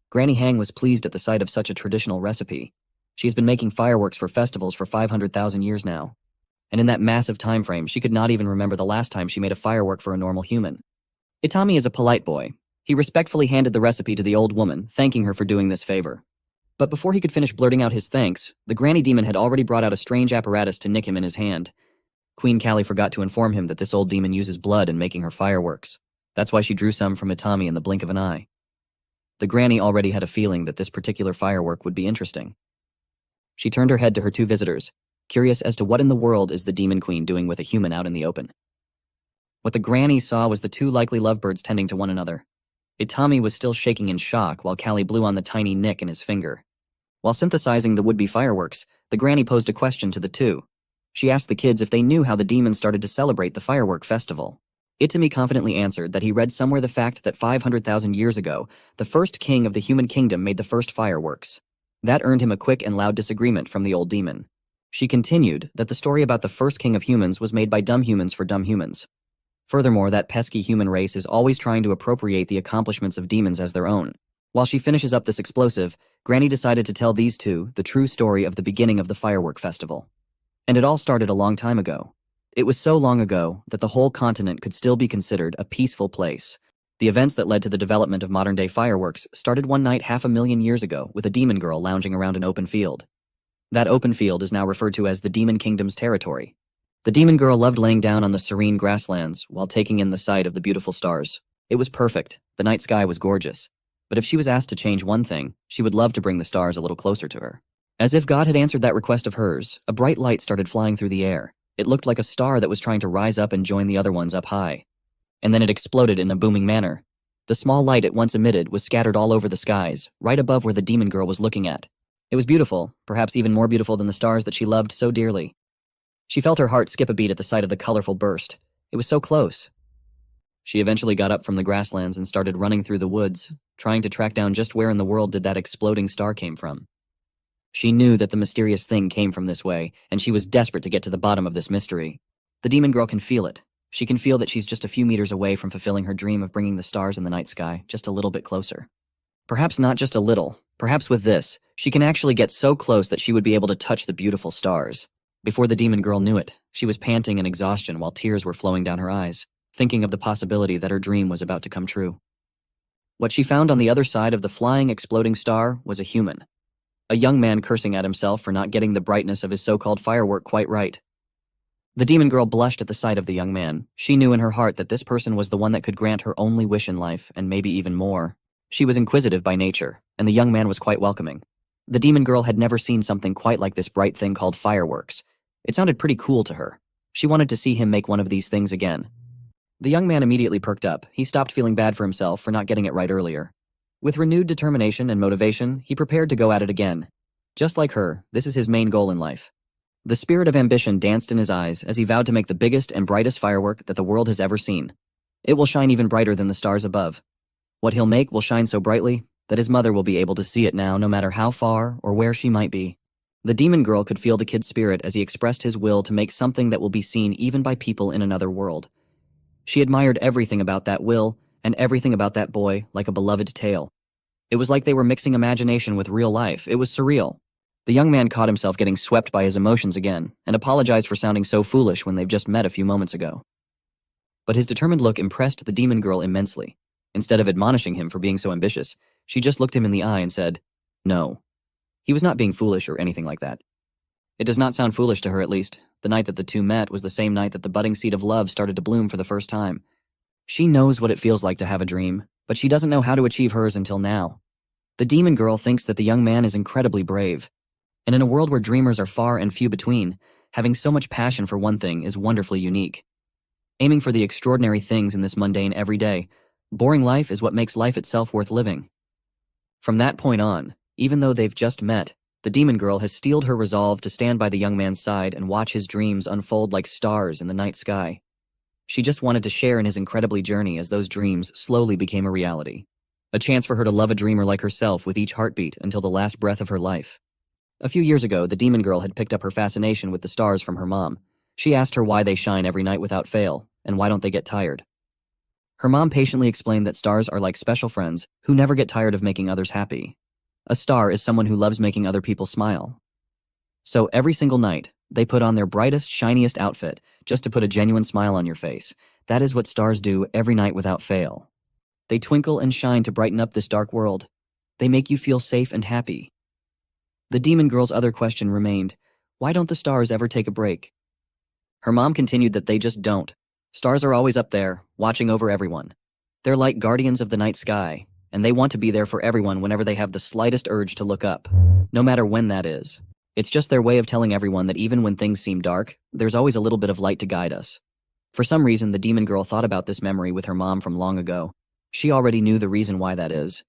Granny Hang was pleased at the sight of such a traditional recipe. She's been making fireworks for festivals for 500,000 years now. And in that massive time frame, she could not even remember the last time she made a firework for a normal human. Itami is a polite boy. He respectfully handed the recipe to the old woman, thanking her for doing this favor. But before he could finish blurting out his thanks, the granny demon had already brought out a strange apparatus to nick him in his hand. Queen Callie forgot to inform him that this old demon uses blood in making her fireworks. That's why she drew some from Itami in the blink of an eye. The granny already had a feeling that this particular firework would be interesting. She turned her head to her two visitors, curious as to what in the world is the Demon Queen doing with a human out in the open. What the granny saw was the two likely lovebirds tending to one another. Itami was still shaking in shock while Callie blew on the tiny nick in his finger. While synthesizing the would-be fireworks, the granny posed a question to the two. She asked the kids if they knew how the demons started to celebrate the firework festival. Itami confidently answered that he read somewhere the fact that 500,000 years ago, the first king of the human kingdom made the first fireworks. That earned him a quick and loud disagreement from the old demon. She continued that the story about the first king of humans was made by dumb humans for dumb humans. Furthermore, that pesky human race is always trying to appropriate the accomplishments of demons as their own. While she finishes up this explosive, Granny decided to tell these two the true story of the beginning of the firework festival. And it all started a long time ago. It was so long ago that the whole continent could still be considered a peaceful place. The events that led to the development of modern-day fireworks started one night 500,000 years ago with a demon girl lounging around an open field. That open field is now referred to as the Demon Kingdom's territory. The demon girl loved laying down on the serene grasslands while taking in the sight of the beautiful stars. It was perfect. The night sky was gorgeous. But if she was asked to change one thing, she would love to bring the stars a little closer to her. As if God had answered that request of hers, a bright light started flying through the air. It looked like a star that was trying to rise up and join the other ones up high. And then it exploded in a booming manner. The small light it once emitted was scattered all over the skies, right above where the demon girl was looking at. It was beautiful, perhaps even more beautiful than the stars that she loved so dearly. She felt her heart skip a beat at the sight of the colorful burst. It was so close. She eventually got up from the grasslands and started running through the woods, trying to track down just where in the world did that exploding star came from. She knew that the mysterious thing came from this way, and she was desperate to get to the bottom of this mystery. The demon girl can feel it. She can feel that she's just a few meters away from fulfilling her dream of bringing the stars in the night sky just a little bit closer. Perhaps not just a little. Perhaps with this, she can actually get so close that she would be able to touch the beautiful stars. Before the demon girl knew it, she was panting in exhaustion while tears were flowing down her eyes, thinking of the possibility that her dream was about to come true. What she found on the other side of the flying, exploding star was a human. A young man cursing at himself for not getting the brightness of his so-called firework quite right. The demon girl blushed at the sight of the young man. She knew in her heart that this person was the one that could grant her only wish in life, and maybe even more. She was inquisitive by nature, and the young man was quite welcoming. The demon girl had never seen something quite like this bright thing called fireworks. It sounded pretty cool to her. She wanted to see him make one of these things again. The young man immediately perked up. He stopped feeling bad for himself for not getting it right earlier. With renewed determination and motivation, he prepared to go at it again. Just like her, this is his main goal in life. The spirit of ambition danced in his eyes as he vowed to make the biggest and brightest firework that the world has ever seen. It will shine even brighter than the stars above. What he'll make will shine so brightly that his mother will be able to see it now no matter how far or where she might be. The demon girl could feel the kid's spirit as he expressed his will to make something that will be seen even by people in another world. She admired everything about that will and everything about that boy like a beloved tale. It was like they were mixing imagination with real life. It was surreal. The young man caught himself getting swept by his emotions again and apologized for sounding so foolish when they've just met a few moments ago. But his determined look impressed the demon girl immensely. Instead of admonishing him for being so ambitious, she just looked him in the eye and said, "No." He was not being foolish or anything like that. It does not sound foolish to her, at least. The night that the two met was the same night that the budding seed of love started to bloom for the first time. She knows what it feels like to have a dream, but she doesn't know how to achieve hers until now. The demon girl thinks that the young man is incredibly brave. And in a world where dreamers are far and few between, having so much passion for one thing is wonderfully unique. Aiming for the extraordinary things in this mundane everyday, boring life is what makes life itself worth living. From that point on, even though they've just met, the demon girl has steeled her resolve to stand by the young man's side and watch his dreams unfold like stars in the night sky. She just wanted to share in his incredibly journey as those dreams slowly became a reality. A chance for her to love a dreamer like herself with each heartbeat until the last breath of her life. A few years ago, the demon girl had picked up her fascination with the stars from her mom. She asked her why they shine every night without fail, and why don't they get tired. Her mom patiently explained that stars are like special friends who never get tired of making others happy. A star is someone who loves making other people smile. So every single night, they put on their brightest, shiniest outfit just to put a genuine smile on your face. That is what stars do every night without fail. They twinkle and shine to brighten up this dark world. They make you feel safe and happy. The demon girl's other question remained, why don't the stars ever take a break? Her mom continued that they just don't. Stars are always up there, watching over everyone. They're like guardians of the night sky, and they want to be there for everyone whenever they have the slightest urge to look up, no matter when that is. It's just their way of telling everyone that even when things seem dark, there's always a little bit of light to guide us. For some reason, the demon girl thought about this memory with her mom from long ago. She already knew the reason why that is.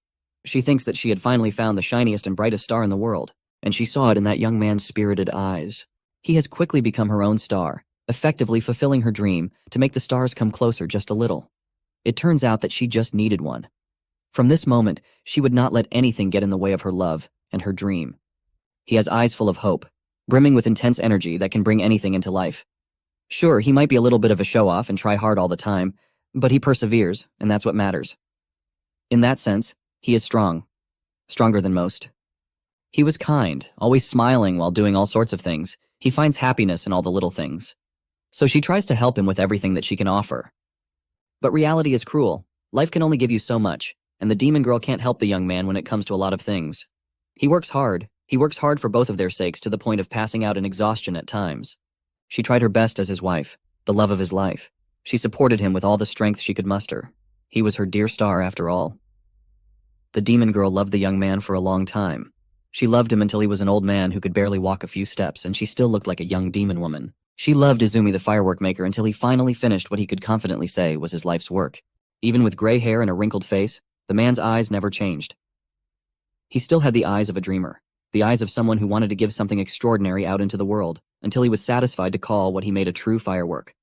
She thinks that she had finally found the shiniest and brightest star in the world, and she saw it in that young man's spirited eyes. He has quickly become her own star, effectively fulfilling her dream to make the stars come closer just a little. It turns out that she just needed one. From this moment, she would not let anything get in the way of her love and her dream. He has eyes full of hope, brimming with intense energy that can bring anything into life. Sure, he might be a little bit of a show-off and try hard all the time, but he perseveres, and that's what matters. In that sense, he is strong. Stronger than most. He was kind, always smiling while doing all sorts of things. He finds happiness in all the little things. So she tries to help him with everything that she can offer. But reality is cruel. Life can only give you so much, and the demon girl can't help the young man when it comes to a lot of things. He works hard. He works hard for both of their sakes to the point of passing out in exhaustion at times. She tried her best as his wife, the love of his life. She supported him with all the strength she could muster. He was her dear star after all. The demon girl loved the young man for a long time. She loved him until he was an old man who could barely walk a few steps, and she still looked like a young demon woman. She loved Izumi the firework maker until he finally finished what he could confidently say was his life's work. Even with gray hair and a wrinkled face, the man's eyes never changed. He still had the eyes of a dreamer, the eyes of someone who wanted to give something extraordinary out into the world, until he was satisfied to call what he made a true firework.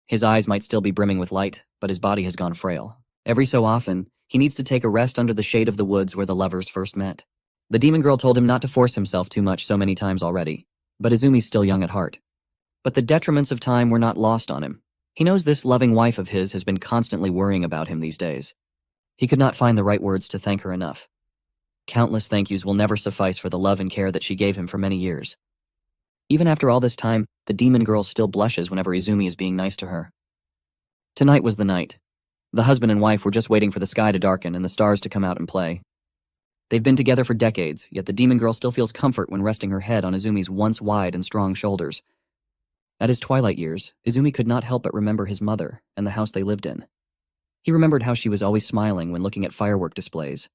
His eyes might still be brimming with light, but his body has gone frail. Every so often, he needs to take a rest under the shade of the woods where the lovers first met. The demon girl told him not to force himself too much so many times already, but Izumi's still young at heart. But the detriments of time were not lost on him. He knows this loving wife of his has been constantly worrying about him these days. He could not find the right words to thank her enough. Countless thank yous will never suffice for the love and care that she gave him for many years. Even after all this time, the demon girl still blushes whenever Izumi is being nice to her. Tonight was the night. The husband and wife were just waiting for the sky to darken and the stars to come out and play. They've been together for decades, yet the demon girl still feels comfort when resting her head on Izumi's once wide and strong shoulders. At his twilight years, Izumi could not help but remember his mother and the house they lived in. He remembered how she was always smiling when looking at firework displays.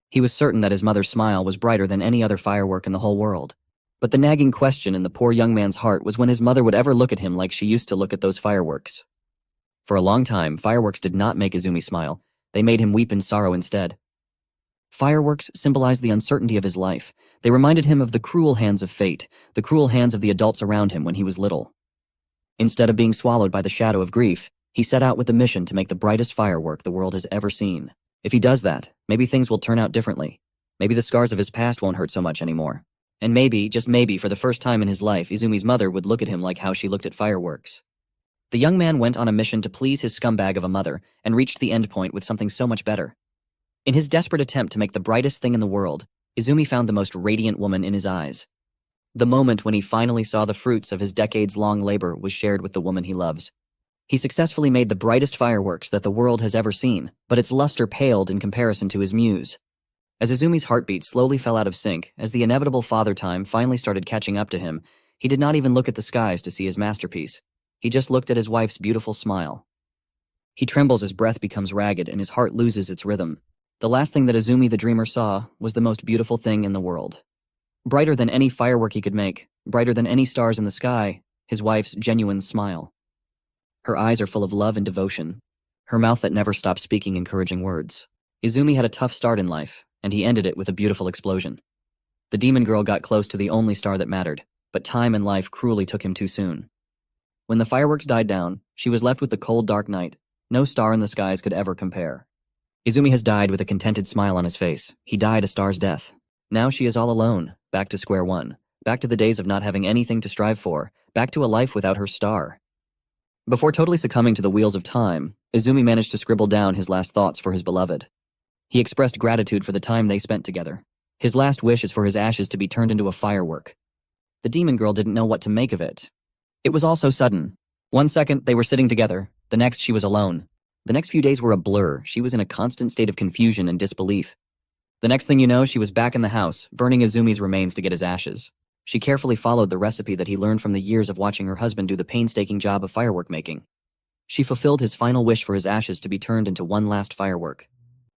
He was certain that his mother's smile was brighter than any other firework in the whole world. But the nagging question in the poor young man's heart was when his mother would ever look at him like she used to look at those fireworks. For a long time, fireworks did not make Izumi smile. They made him weep in sorrow instead. Fireworks symbolized the uncertainty of his life. They reminded him of the cruel hands of fate, the cruel hands of the adults around him when he was little. Instead of being swallowed by the shadow of grief, he set out with the mission to make the brightest firework the world has ever seen. If he does that, maybe things will turn out differently. Maybe the scars of his past won't hurt so much anymore. And maybe, just maybe, for the first time in his life, Izumi's mother would look at him like how she looked at fireworks. The young man went on a mission to please his scumbag of a mother and reached the end point with something so much better. In his desperate attempt to make the brightest thing in the world, Izumi found the most radiant woman in his eyes. The moment when he finally saw the fruits of his decades-long labor was shared with the woman he loves. He successfully made the brightest fireworks that the world has ever seen, but its luster paled in comparison to his muse. As Izumi's heartbeat slowly fell out of sync, as the inevitable father time finally started catching up to him, he did not even look at the skies to see his masterpiece. He just looked at his wife's beautiful smile. He trembles as breath becomes ragged and his heart loses its rhythm. The last thing that Izumi the dreamer saw was the most beautiful thing in the world. Brighter than any firework he could make, brighter than any stars in the sky, his wife's genuine smile. Her eyes are full of love and devotion, her mouth that never stops speaking encouraging words. Izumi had a tough start in life, and he ended it with a beautiful explosion. The demon girl got close to the only star that mattered, but time and life cruelly took him too soon. When the fireworks died down, she was left with the cold, dark night. No star in the skies could ever compare. Izumi has died with a contented smile on his face. He died a star's death. Now she is all alone, back to square one, back to the days of not having anything to strive for, back to a life without her star. Before totally succumbing to the wheels of time, Izumi managed to scribble down his last thoughts for his beloved. He expressed gratitude for the time they spent together. His last wish is for his ashes to be turned into a firework. The demon girl didn't know what to make of it. It was all so sudden. One second, they were sitting together. The next, she was alone. The next few days were a blur. She was in a constant state of confusion and disbelief. The next thing you know, she was back in the house, burning Izumi's remains to get his ashes. She carefully followed the recipe that he learned from the years of watching her husband do the painstaking job of firework making. She fulfilled his final wish for his ashes to be turned into one last firework.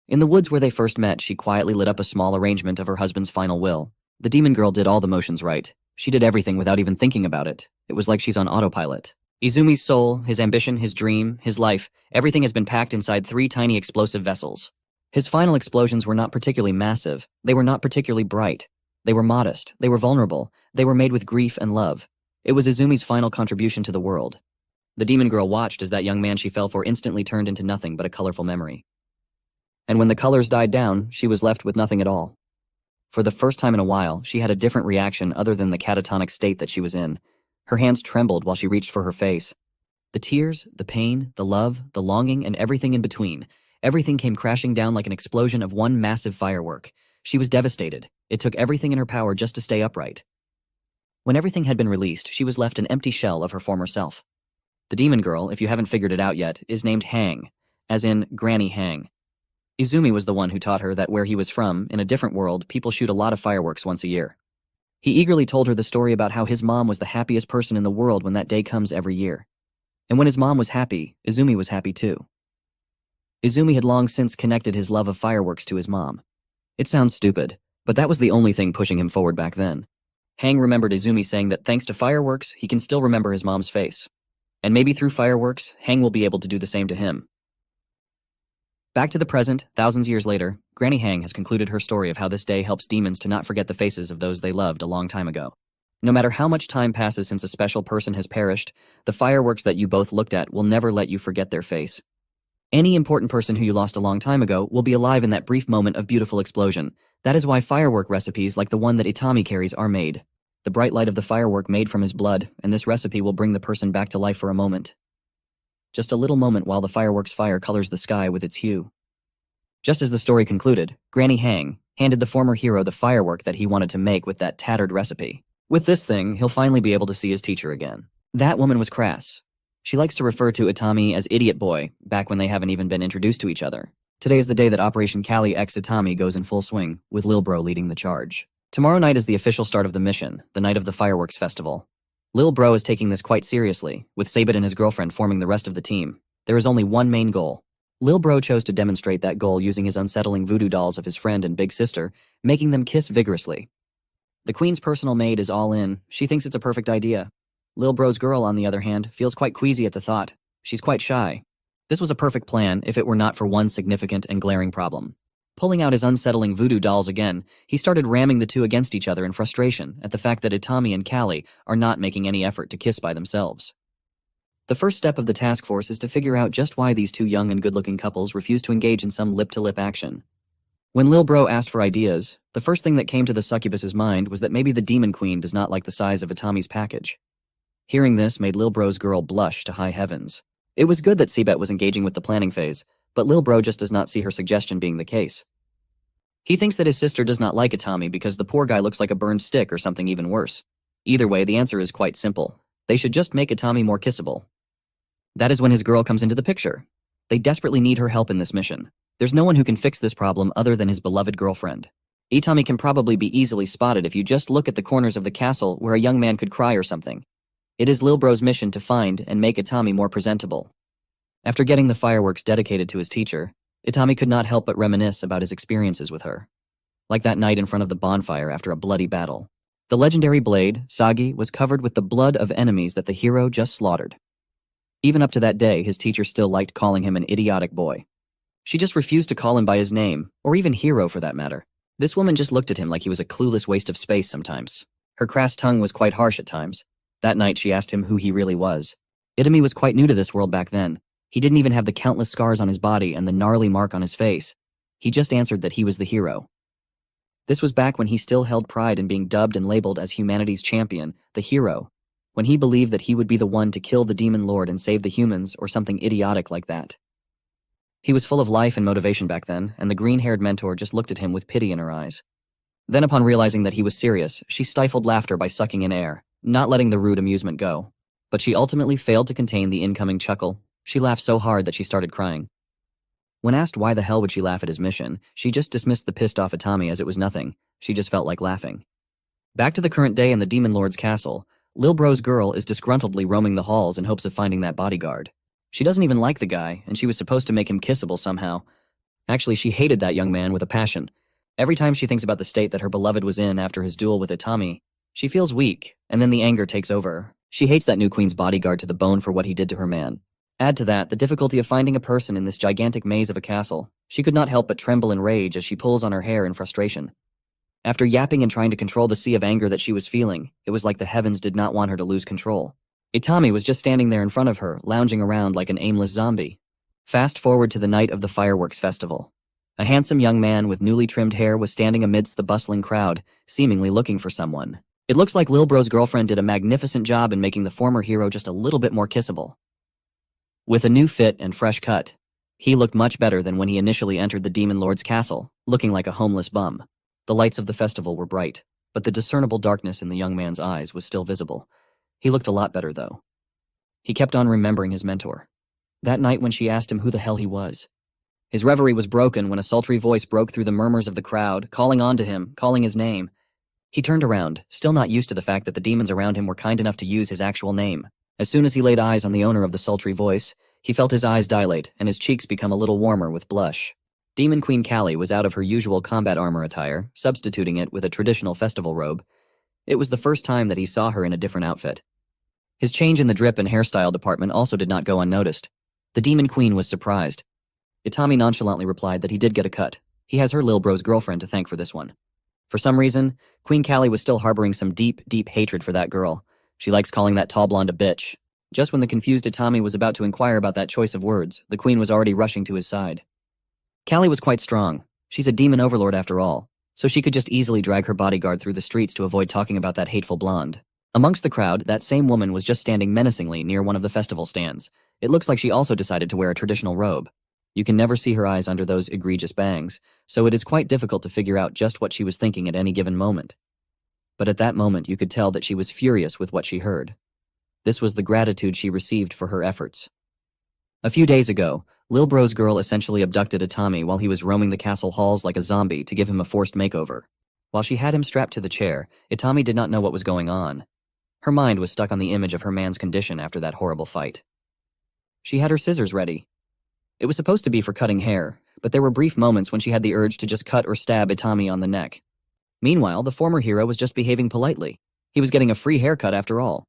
In the woods where they first met, she quietly lit up a small arrangement of her husband's final will. The demon girl did all the motions right. She did everything without even thinking about it. It was like she's on autopilot. Izumi's soul, his ambition, his dream, his life, everything has been packed inside 3 tiny explosive vessels. His final explosions were not particularly massive. They were not particularly bright. They were modest. They were vulnerable. They were made with grief and love. It was Izumi's final contribution to the world. The demon girl watched as that young man she fell for instantly turned into nothing but a colorful memory. And when the colors died down, she was left with nothing at all. For the first time in a while, she had a different reaction other than the catatonic state that she was in. Her hands trembled while she reached for her face. The tears, the pain, the love, the longing, and everything in between. Everything came crashing down like an explosion of one massive firework. She was devastated. It took everything in her power just to stay upright. When everything had been released, she was left an empty shell of her former self. The demon girl, if you haven't figured it out yet, is named Hang, as in Granny Hang. Izumi was the one who taught her that where he was from, in a different world, people shoot a lot of fireworks once a year. He eagerly told her the story about how his mom was the happiest person in the world when that day comes every year. And when his mom was happy, Izumi was happy too. Izumi had long since connected his love of fireworks to his mom. It sounds stupid, but that was the only thing pushing him forward back then. Hang remembered Izumi saying that thanks to fireworks, he can still remember his mom's face. And maybe through fireworks, Hang will be able to do the same to him. Back to the present, thousands of years later, Granny Hang has concluded her story of how this day helps demons to not forget the faces of those they loved a long time ago. No matter how much time passes since a special person has perished, the fireworks that you both looked at will never let you forget their face. Any important person who you lost a long time ago will be alive in that brief moment of beautiful explosion. That is why firework recipes like the one that Itami carries are made. The bright light of the firework made from his blood, and this recipe will bring the person back to life for a moment. Just a little moment while the fireworks fire colors the sky with its hue. Just as the story concluded, Granny Hang handed the former hero the firework that he wanted to make with that tattered recipe. With this thing, he'll finally be able to see his teacher again. That woman was crass. She likes to refer to Itami as Idiot Boy, back when they haven't even been introduced to each other. Today is the day that Operation Kali X Itami goes in full swing, with Lil Bro leading the charge. Tomorrow night is the official start of the mission, the night of the fireworks festival. Lil Bro is taking this quite seriously, with Sabit and his girlfriend forming the rest of the team. There is only one main goal. Lil Bro chose to demonstrate that goal using his unsettling voodoo dolls of his friend and big sister, making them kiss vigorously. The Queen's personal maid is all in. She thinks it's a perfect idea. Lil Bro's girl, on the other hand, feels quite queasy at the thought. She's quite shy. This was a perfect plan if it were not for one significant and glaring problem. Pulling out his unsettling voodoo dolls again, he started ramming the two against each other in frustration at the fact that Itami and Kali are not making any effort to kiss by themselves. The first step of the task force is to figure out just why these two young and good-looking couples refuse to engage in some lip-to-lip action. When Lil Bro asked for ideas, the first thing that came to the succubus's mind was that maybe the Demon Queen does not like the size of Itami's package. Hearing this made Lil Bro's girl blush to high heavens. It was good that Seabet was engaging with the planning phase, but Lil Bro just does not see her suggestion being the case. He thinks that his sister does not like Itami because the poor guy looks like a burned stick or something even worse. Either way, the answer is quite simple. They should just make Itami more kissable. That is when his girl comes into the picture. They desperately need her help in this mission. There's no one who can fix this problem other than his beloved girlfriend. Itami can probably be easily spotted if you just look at the corners of the castle where a young man could cry or something. It is Lil Bro's mission to find and make Itami more presentable. After getting the fireworks dedicated to his teacher, Itami could not help but reminisce about his experiences with her. Like that night in front of the bonfire after a bloody battle. The legendary blade, Sagi, was covered with the blood of enemies that the hero just slaughtered. Even up to that day, his teacher still liked calling him an idiotic boy. She just refused to call him by his name, or even hero for that matter. This woman just looked at him like he was a clueless waste of space sometimes. Her crass tongue was quite harsh at times. That night she asked him who he really was. Itami was quite new to this world back then. He didn't even have the countless scars on his body and the gnarly mark on his face. He just answered that he was the hero. This was back when he still held pride in being dubbed and labeled as humanity's champion, the hero, when he believed that he would be the one to kill the demon lord and save the humans or something idiotic like that. He was full of life and motivation back then, and the green-haired mentor just looked at him with pity in her eyes. Then upon realizing that he was serious, she stifled laughter by sucking in air, not letting the rude amusement go. But she ultimately failed to contain the incoming chuckle. She laughed so hard that she started crying. When asked why the hell would she laugh at his mission, she just dismissed the pissed-off Itami as it was nothing. She just felt like laughing. Back to the current day in the Demon Lord's castle, Lil Bro's girl is disgruntledly roaming the halls in hopes of finding that bodyguard. She doesn't even like the guy, and she was supposed to make him kissable somehow. Actually, she hated that young man with a passion. Every time she thinks about the state that her beloved was in after his duel with Itami, she feels weak, and then the anger takes over. She hates that new queen's bodyguard to the bone for what he did to her man. Add to that the difficulty of finding a person in this gigantic maze of a castle. She could not help but tremble in rage as she pulls on her hair in frustration. After yapping and trying to control the sea of anger that she was feeling, it was like the heavens did not want her to lose control. Itami was just standing there in front of her, lounging around like an aimless zombie. Fast forward to the night of the fireworks festival. A handsome young man with newly trimmed hair was standing amidst the bustling crowd, seemingly looking for someone. It looks like Lil Bro's girlfriend did a magnificent job in making the former hero just a little bit more kissable. With a new fit and fresh cut, he looked much better than when he initially entered the Demon Lord's castle, looking like a homeless bum. The lights of the festival were bright, but the discernible darkness in the young man's eyes was still visible. He looked a lot better, though. He kept on remembering his mentor. That night when she asked him who the hell he was. His reverie was broken when a sultry voice broke through the murmurs of the crowd, calling on to him, calling his name. He turned around, still not used to the fact that the demons around him were kind enough to use his actual name. As soon as he laid eyes on the owner of the sultry voice, he felt his eyes dilate and his cheeks become a little warmer with blush. Demon Queen Kali was out of her usual combat armor attire, substituting it with a traditional festival robe. It was the first time that he saw her in a different outfit. His change in the drip and hairstyle department also did not go unnoticed. The Demon Queen was surprised. Itami nonchalantly replied that he did get a cut. He has her Lil Bro's girlfriend to thank for this one. For some reason, Queen Kali was still harboring some deep, deep hatred for that girl. She likes calling that tall blonde a bitch. Just when the confused Itami was about to inquire about that choice of words, the queen was already rushing to his side. Kali was quite strong. She's a demon overlord after all, so she could just easily drag her bodyguard through the streets to avoid talking about that hateful blonde. Amongst the crowd, that same woman was just standing menacingly near one of the festival stands. It looks like she also decided to wear a traditional robe. You can never see her eyes under those egregious bangs, so it is quite difficult to figure out just what she was thinking at any given moment. But at that moment, you could tell that she was furious with what she heard. This was the gratitude she received for her efforts. A few days ago, Lil Bro's girl essentially abducted Itami while he was roaming the castle halls like a zombie to give him a forced makeover. While she had him strapped to the chair, Itami did not know what was going on. Her mind was stuck on the image of her man's condition after that horrible fight. She had her scissors ready. It was supposed to be for cutting hair, but there were brief moments when she had the urge to just cut or stab Itami on the neck. Meanwhile, the former hero was just behaving politely. He was getting a free haircut after all.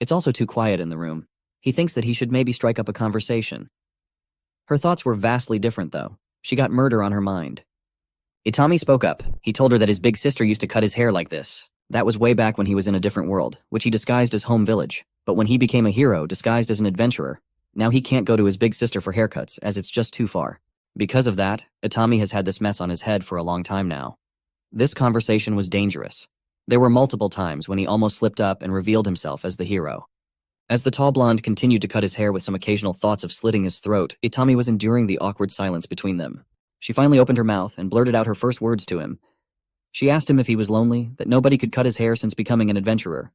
It's also too quiet in the room. He thinks that he should maybe strike up a conversation. Her thoughts were vastly different, though. She got murder on her mind. Itami spoke up. He told her that his big sister used to cut his hair like this. That was way back when he was in a different world, which he disguised as home village. But when he became a hero, disguised as an adventurer, now he can't go to his big sister for haircuts, as it's just too far. Because of that, Itami has had this mess on his head for a long time now. This conversation was dangerous. There were multiple times when he almost slipped up and revealed himself as the hero. As the tall blonde continued to cut his hair with some occasional thoughts of slitting his throat, Itami was enduring the awkward silence between them. She finally opened her mouth and blurted out her first words to him. She asked him if he was lonely, that nobody could cut his hair since becoming an adventurer.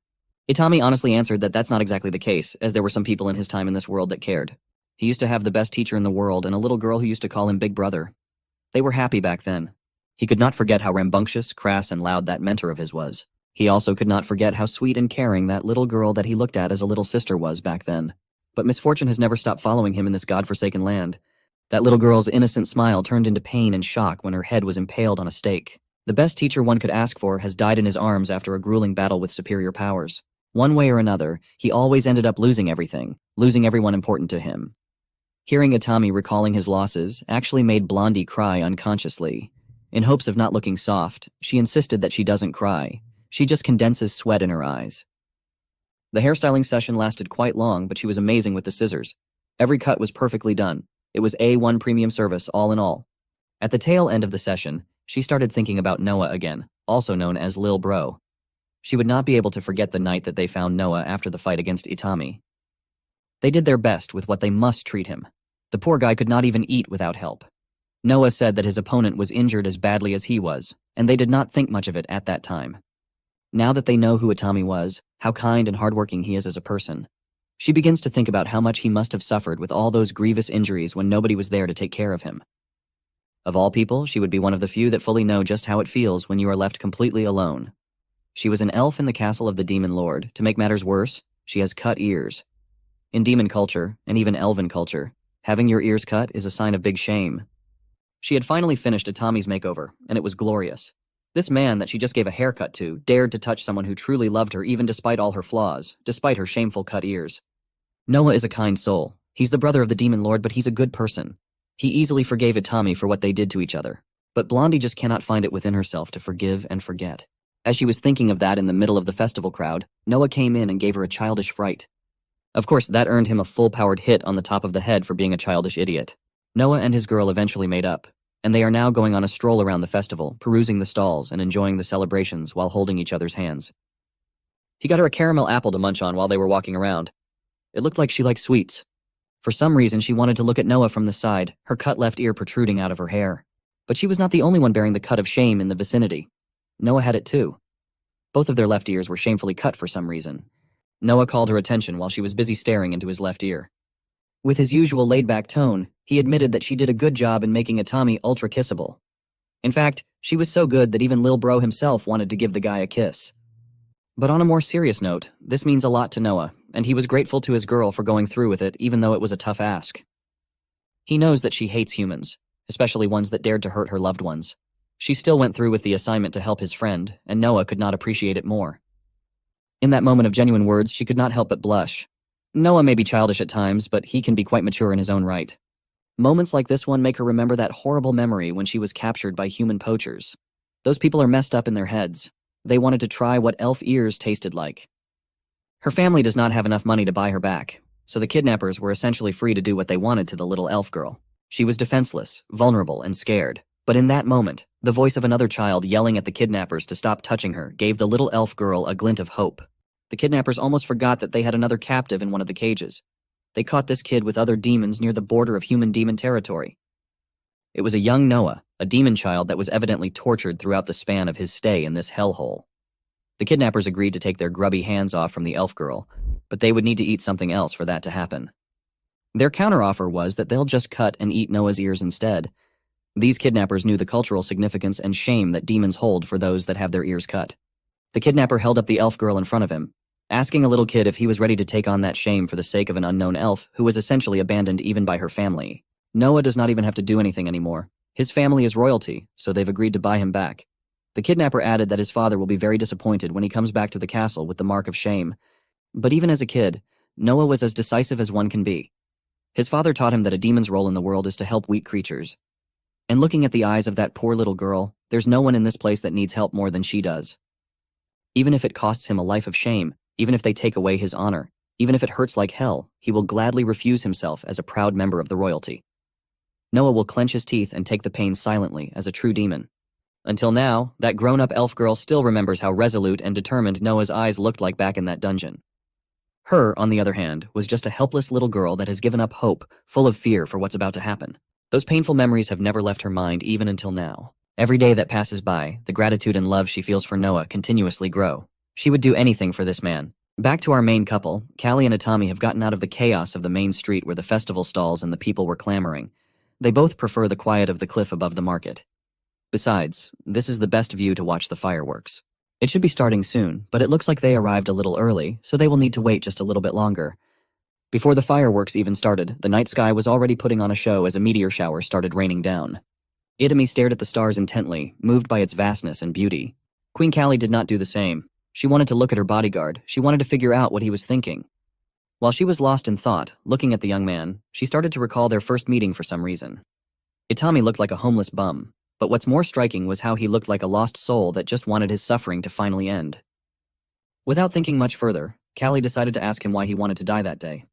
Itami honestly answered that that's not exactly the case, as there were some people in his time in this world that cared. He used to have the best teacher in the world and a little girl who used to call him Big Brother. They were happy back then. He could not forget how rambunctious, crass, and loud that mentor of his was. He also could not forget how sweet and caring that little girl that he looked at as a little sister was back then. But misfortune has never stopped following him in this godforsaken land. That little girl's innocent smile turned into pain and shock when her head was impaled on a stake. The best teacher one could ask for has died in his arms after a grueling battle with superior powers. One way or another, he always ended up losing everything, losing everyone important to him. Hearing Itami recalling his losses actually made Blondie cry unconsciously. In hopes of not looking soft, she insisted that she doesn't cry. She just condenses sweat in her eyes. The hairstyling session lasted quite long, but she was amazing with the scissors. Every cut was perfectly done. It was A1 premium service all in all. At the tail end of the session, she started thinking about Noah again, also known as Lil Bro. She would not be able to forget the night that they found Noah after the fight against Itami. They did their best with what they must treat him. The poor guy could not even eat without help. Noah said that his opponent was injured as badly as he was, and they did not think much of it at that time. Now that they know who Itami was, how kind and hardworking he is as a person, she begins to think about how much he must have suffered with all those grievous injuries when nobody was there to take care of him. Of all people, she would be one of the few that fully know just how it feels when you are left completely alone. She was an elf in the castle of the demon lord. To make matters worse, she has cut ears. In demon culture, and even elven culture, having your ears cut is a sign of big shame. She had finally finished Itami's makeover, and it was glorious. This man that she just gave a haircut to dared to touch someone who truly loved her even despite all her flaws, despite her shameful cut ears. Noah is a kind soul. He's the brother of the demon lord, but he's a good person. He easily forgave Itami for what they did to each other. But Blondie just cannot find it within herself to forgive and forget. As she was thinking of that in the middle of the festival crowd, Noah came in and gave her a childish fright. Of course, that earned him a full-powered hit on the top of the head for being a childish idiot. Noah and his girl eventually made up, and they are now going on a stroll around the festival, perusing the stalls and enjoying the celebrations while holding each other's hands. He got her a caramel apple to munch on while they were walking around. It looked like she liked sweets. For some reason, she wanted to look at Noah from the side, her cut left ear protruding out of her hair. But she was not the only one bearing the cut of shame in the vicinity. Noah had it too. Both of their left ears were shamefully cut for some reason. Noah called her attention while she was busy staring into his left ear. With his usual laid-back tone, he admitted that she did a good job in making Itami ultra-kissable. In fact, she was so good that even Lil Bro himself wanted to give the guy a kiss. But on a more serious note, this means a lot to Noah, and he was grateful to his girl for going through with it even though it was a tough ask. He knows that she hates humans, especially ones that dared to hurt her loved ones. She still went through with the assignment to help his friend, and Noah could not appreciate it more. In that moment of genuine words, she could not help but blush. Noah may be childish at times, but he can be quite mature in his own right. Moments like this one make her remember that horrible memory when she was captured by human poachers. Those people are messed up in their heads. They wanted to try what elf ears tasted like. Her family does not have enough money to buy her back, so the kidnappers were essentially free to do what they wanted to the little elf girl. She was defenseless, vulnerable, and scared. But in that moment, the voice of another child yelling at the kidnappers to stop touching her gave the little elf girl a glint of hope. The kidnappers almost forgot that they had another captive in one of the cages. They caught this kid with other demons near the border of human-demon territory. It was a young Noah, a demon child that was evidently tortured throughout the span of his stay in this hellhole. The kidnappers agreed to take their grubby hands off from the elf girl, but they would need to eat something else for that to happen. Their counteroffer was that they'll just cut and eat Noah's ears instead. These kidnappers knew the cultural significance and shame that demons hold for those that have their ears cut. The kidnapper held up the elf girl in front of him, asking a little kid if he was ready to take on that shame for the sake of an unknown elf who was essentially abandoned even by her family. Noah does not even have to do anything anymore. His family is royalty, so they've agreed to buy him back. The kidnapper added that his father will be very disappointed when he comes back to the castle with the mark of shame. But even as a kid, Noah was as decisive as one can be. His father taught him that a demon's role in the world is to help weak creatures. And looking at the eyes of that poor little girl, there's no one in this place that needs help more than she does. Even if it costs him a life of shame, even if they take away his honor, even if it hurts like hell, he will gladly refuse himself as a proud member of the royalty. Noah will clench his teeth and take the pain silently as a true demon. Until now, that grown-up elf girl still remembers how resolute and determined Noah's eyes looked like back in that dungeon. Her, on the other hand, was just a helpless little girl that has given up hope, full of fear for what's about to happen. Those painful memories have never left her mind even until now. Every day that passes by, the gratitude and love she feels for Noah continuously grow. She would do anything for this man. Back to our main couple, Callie and Itami have gotten out of the chaos of the main street where the festival stalls and the people were clamoring. They both prefer the quiet of the cliff above the market. Besides, this is the best view to watch the fireworks. It should be starting soon, but it looks like they arrived a little early, so they will need to wait just a little bit longer. Before the fireworks even started, the night sky was already putting on a show as a meteor shower started raining down. Itami stared at the stars intently, moved by its vastness and beauty. Queen Callie did not do the same. She wanted to look at her bodyguard. She wanted to figure out what he was thinking. While she was lost in thought, looking at the young man, she started to recall their first meeting for some reason. Itami looked like a homeless bum, but what's more striking was how he looked like a lost soul that just wanted his suffering to finally end. Without thinking much further, Callie decided to ask him why he wanted to die that day.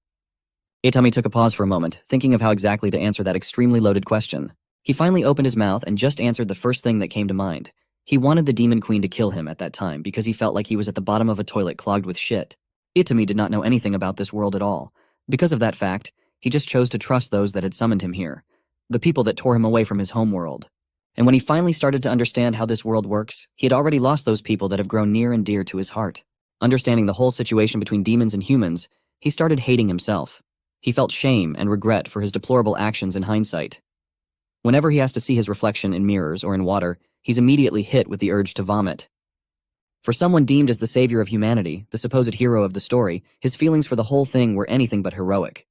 Itami took a pause for a moment, thinking of how exactly to answer that extremely loaded question. He finally opened his mouth and just answered the first thing that came to mind. He wanted the Demon Queen to kill him at that time because he felt like he was at the bottom of a toilet clogged with shit. Itami did not know anything about this world at all. Because of that fact, he just chose to trust those that had summoned him here, the people that tore him away from his home world. And when he finally started to understand how this world works, he had already lost those people that have grown near and dear to his heart. Understanding the whole situation between demons and humans, he started hating himself. He felt shame and regret for his deplorable actions in hindsight. Whenever he has to see his reflection in mirrors or in water, he's immediately hit with the urge to vomit. For someone deemed as the savior of humanity, the supposed hero of the story, his feelings for the whole thing were anything but heroic.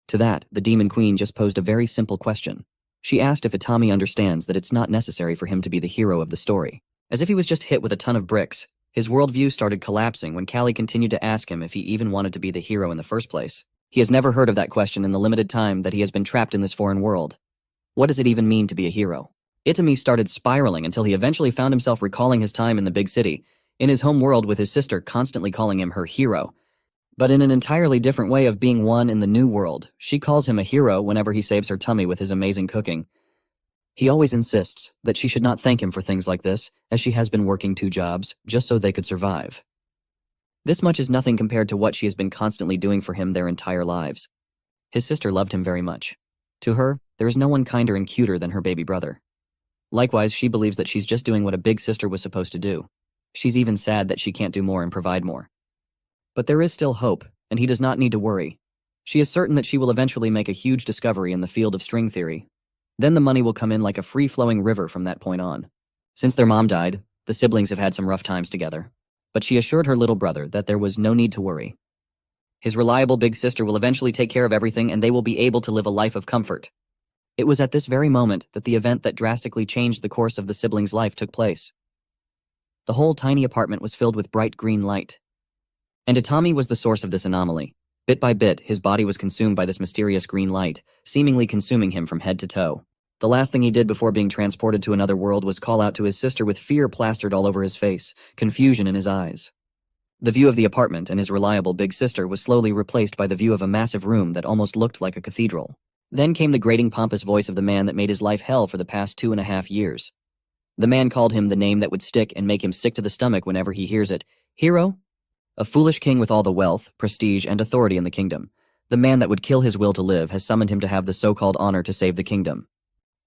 To that, the Demon Queen just posed a very simple question. She asked if Itami understands that it's not necessary for him to be the hero of the story. As if he was just hit with a ton of bricks, his worldview started collapsing when Callie continued to ask him if he even wanted to be the hero in the first place. He has never heard of that question in the limited time that he has been trapped in this foreign world. What does it even mean to be a hero? Itami started spiraling until he eventually found himself recalling his time in the big city, in his home world with his sister constantly calling him her hero. But in an entirely different way of being one in the new world, she calls him a hero whenever he saves her tummy with his amazing cooking. He always insists that she should not thank him for things like this, as she has been working 2 jobs, just so they could survive. This much is nothing compared to what she has been constantly doing for him their entire lives. His sister loved him very much. To her, there is no one kinder and cuter than her baby brother. Likewise, she believes that she's just doing what a big sister was supposed to do. She's even sad that she can't do more and provide more. But there is still hope, and he does not need to worry. She is certain that she will eventually make a huge discovery in the field of string theory. Then the money will come in like a free-flowing river from that point on. Since their mom died, the siblings have had some rough times together. But she assured her little brother that there was no need to worry. His reliable big sister will eventually take care of everything and they will be able to live a life of comfort. It was at this very moment that the event that drastically changed the course of the siblings' life took place. The whole tiny apartment was filled with bright green light. And Itami was the source of this anomaly. Bit by bit, his body was consumed by this mysterious green light, seemingly consuming him from head to toe. The last thing he did before being transported to another world was call out to his sister with fear plastered all over his face, confusion in his eyes. The view of the apartment and his reliable big sister was slowly replaced by the view of a massive room that almost looked like a cathedral. Then came the grating, pompous voice of the man that made his life hell for the past 2.5 years. The man called him the name that would stick and make him sick to the stomach whenever he hears it. Hero? A foolish king with all the wealth, prestige, and authority in the kingdom. The man that would kill his will to live has summoned him to have the so-called honor to save the kingdom.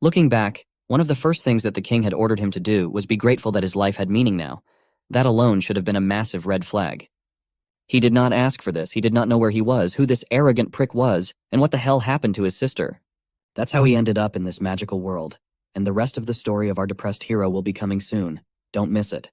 Looking back, one of the first things that the king had ordered him to do was be grateful that his life had meaning now. That alone should have been a massive red flag. He did not ask for this. He did not know where he was, who this arrogant prick was, and what the hell happened to his sister. That's how he ended up in this magical world, and the rest of the story of our depressed hero will be coming soon. Don't miss it.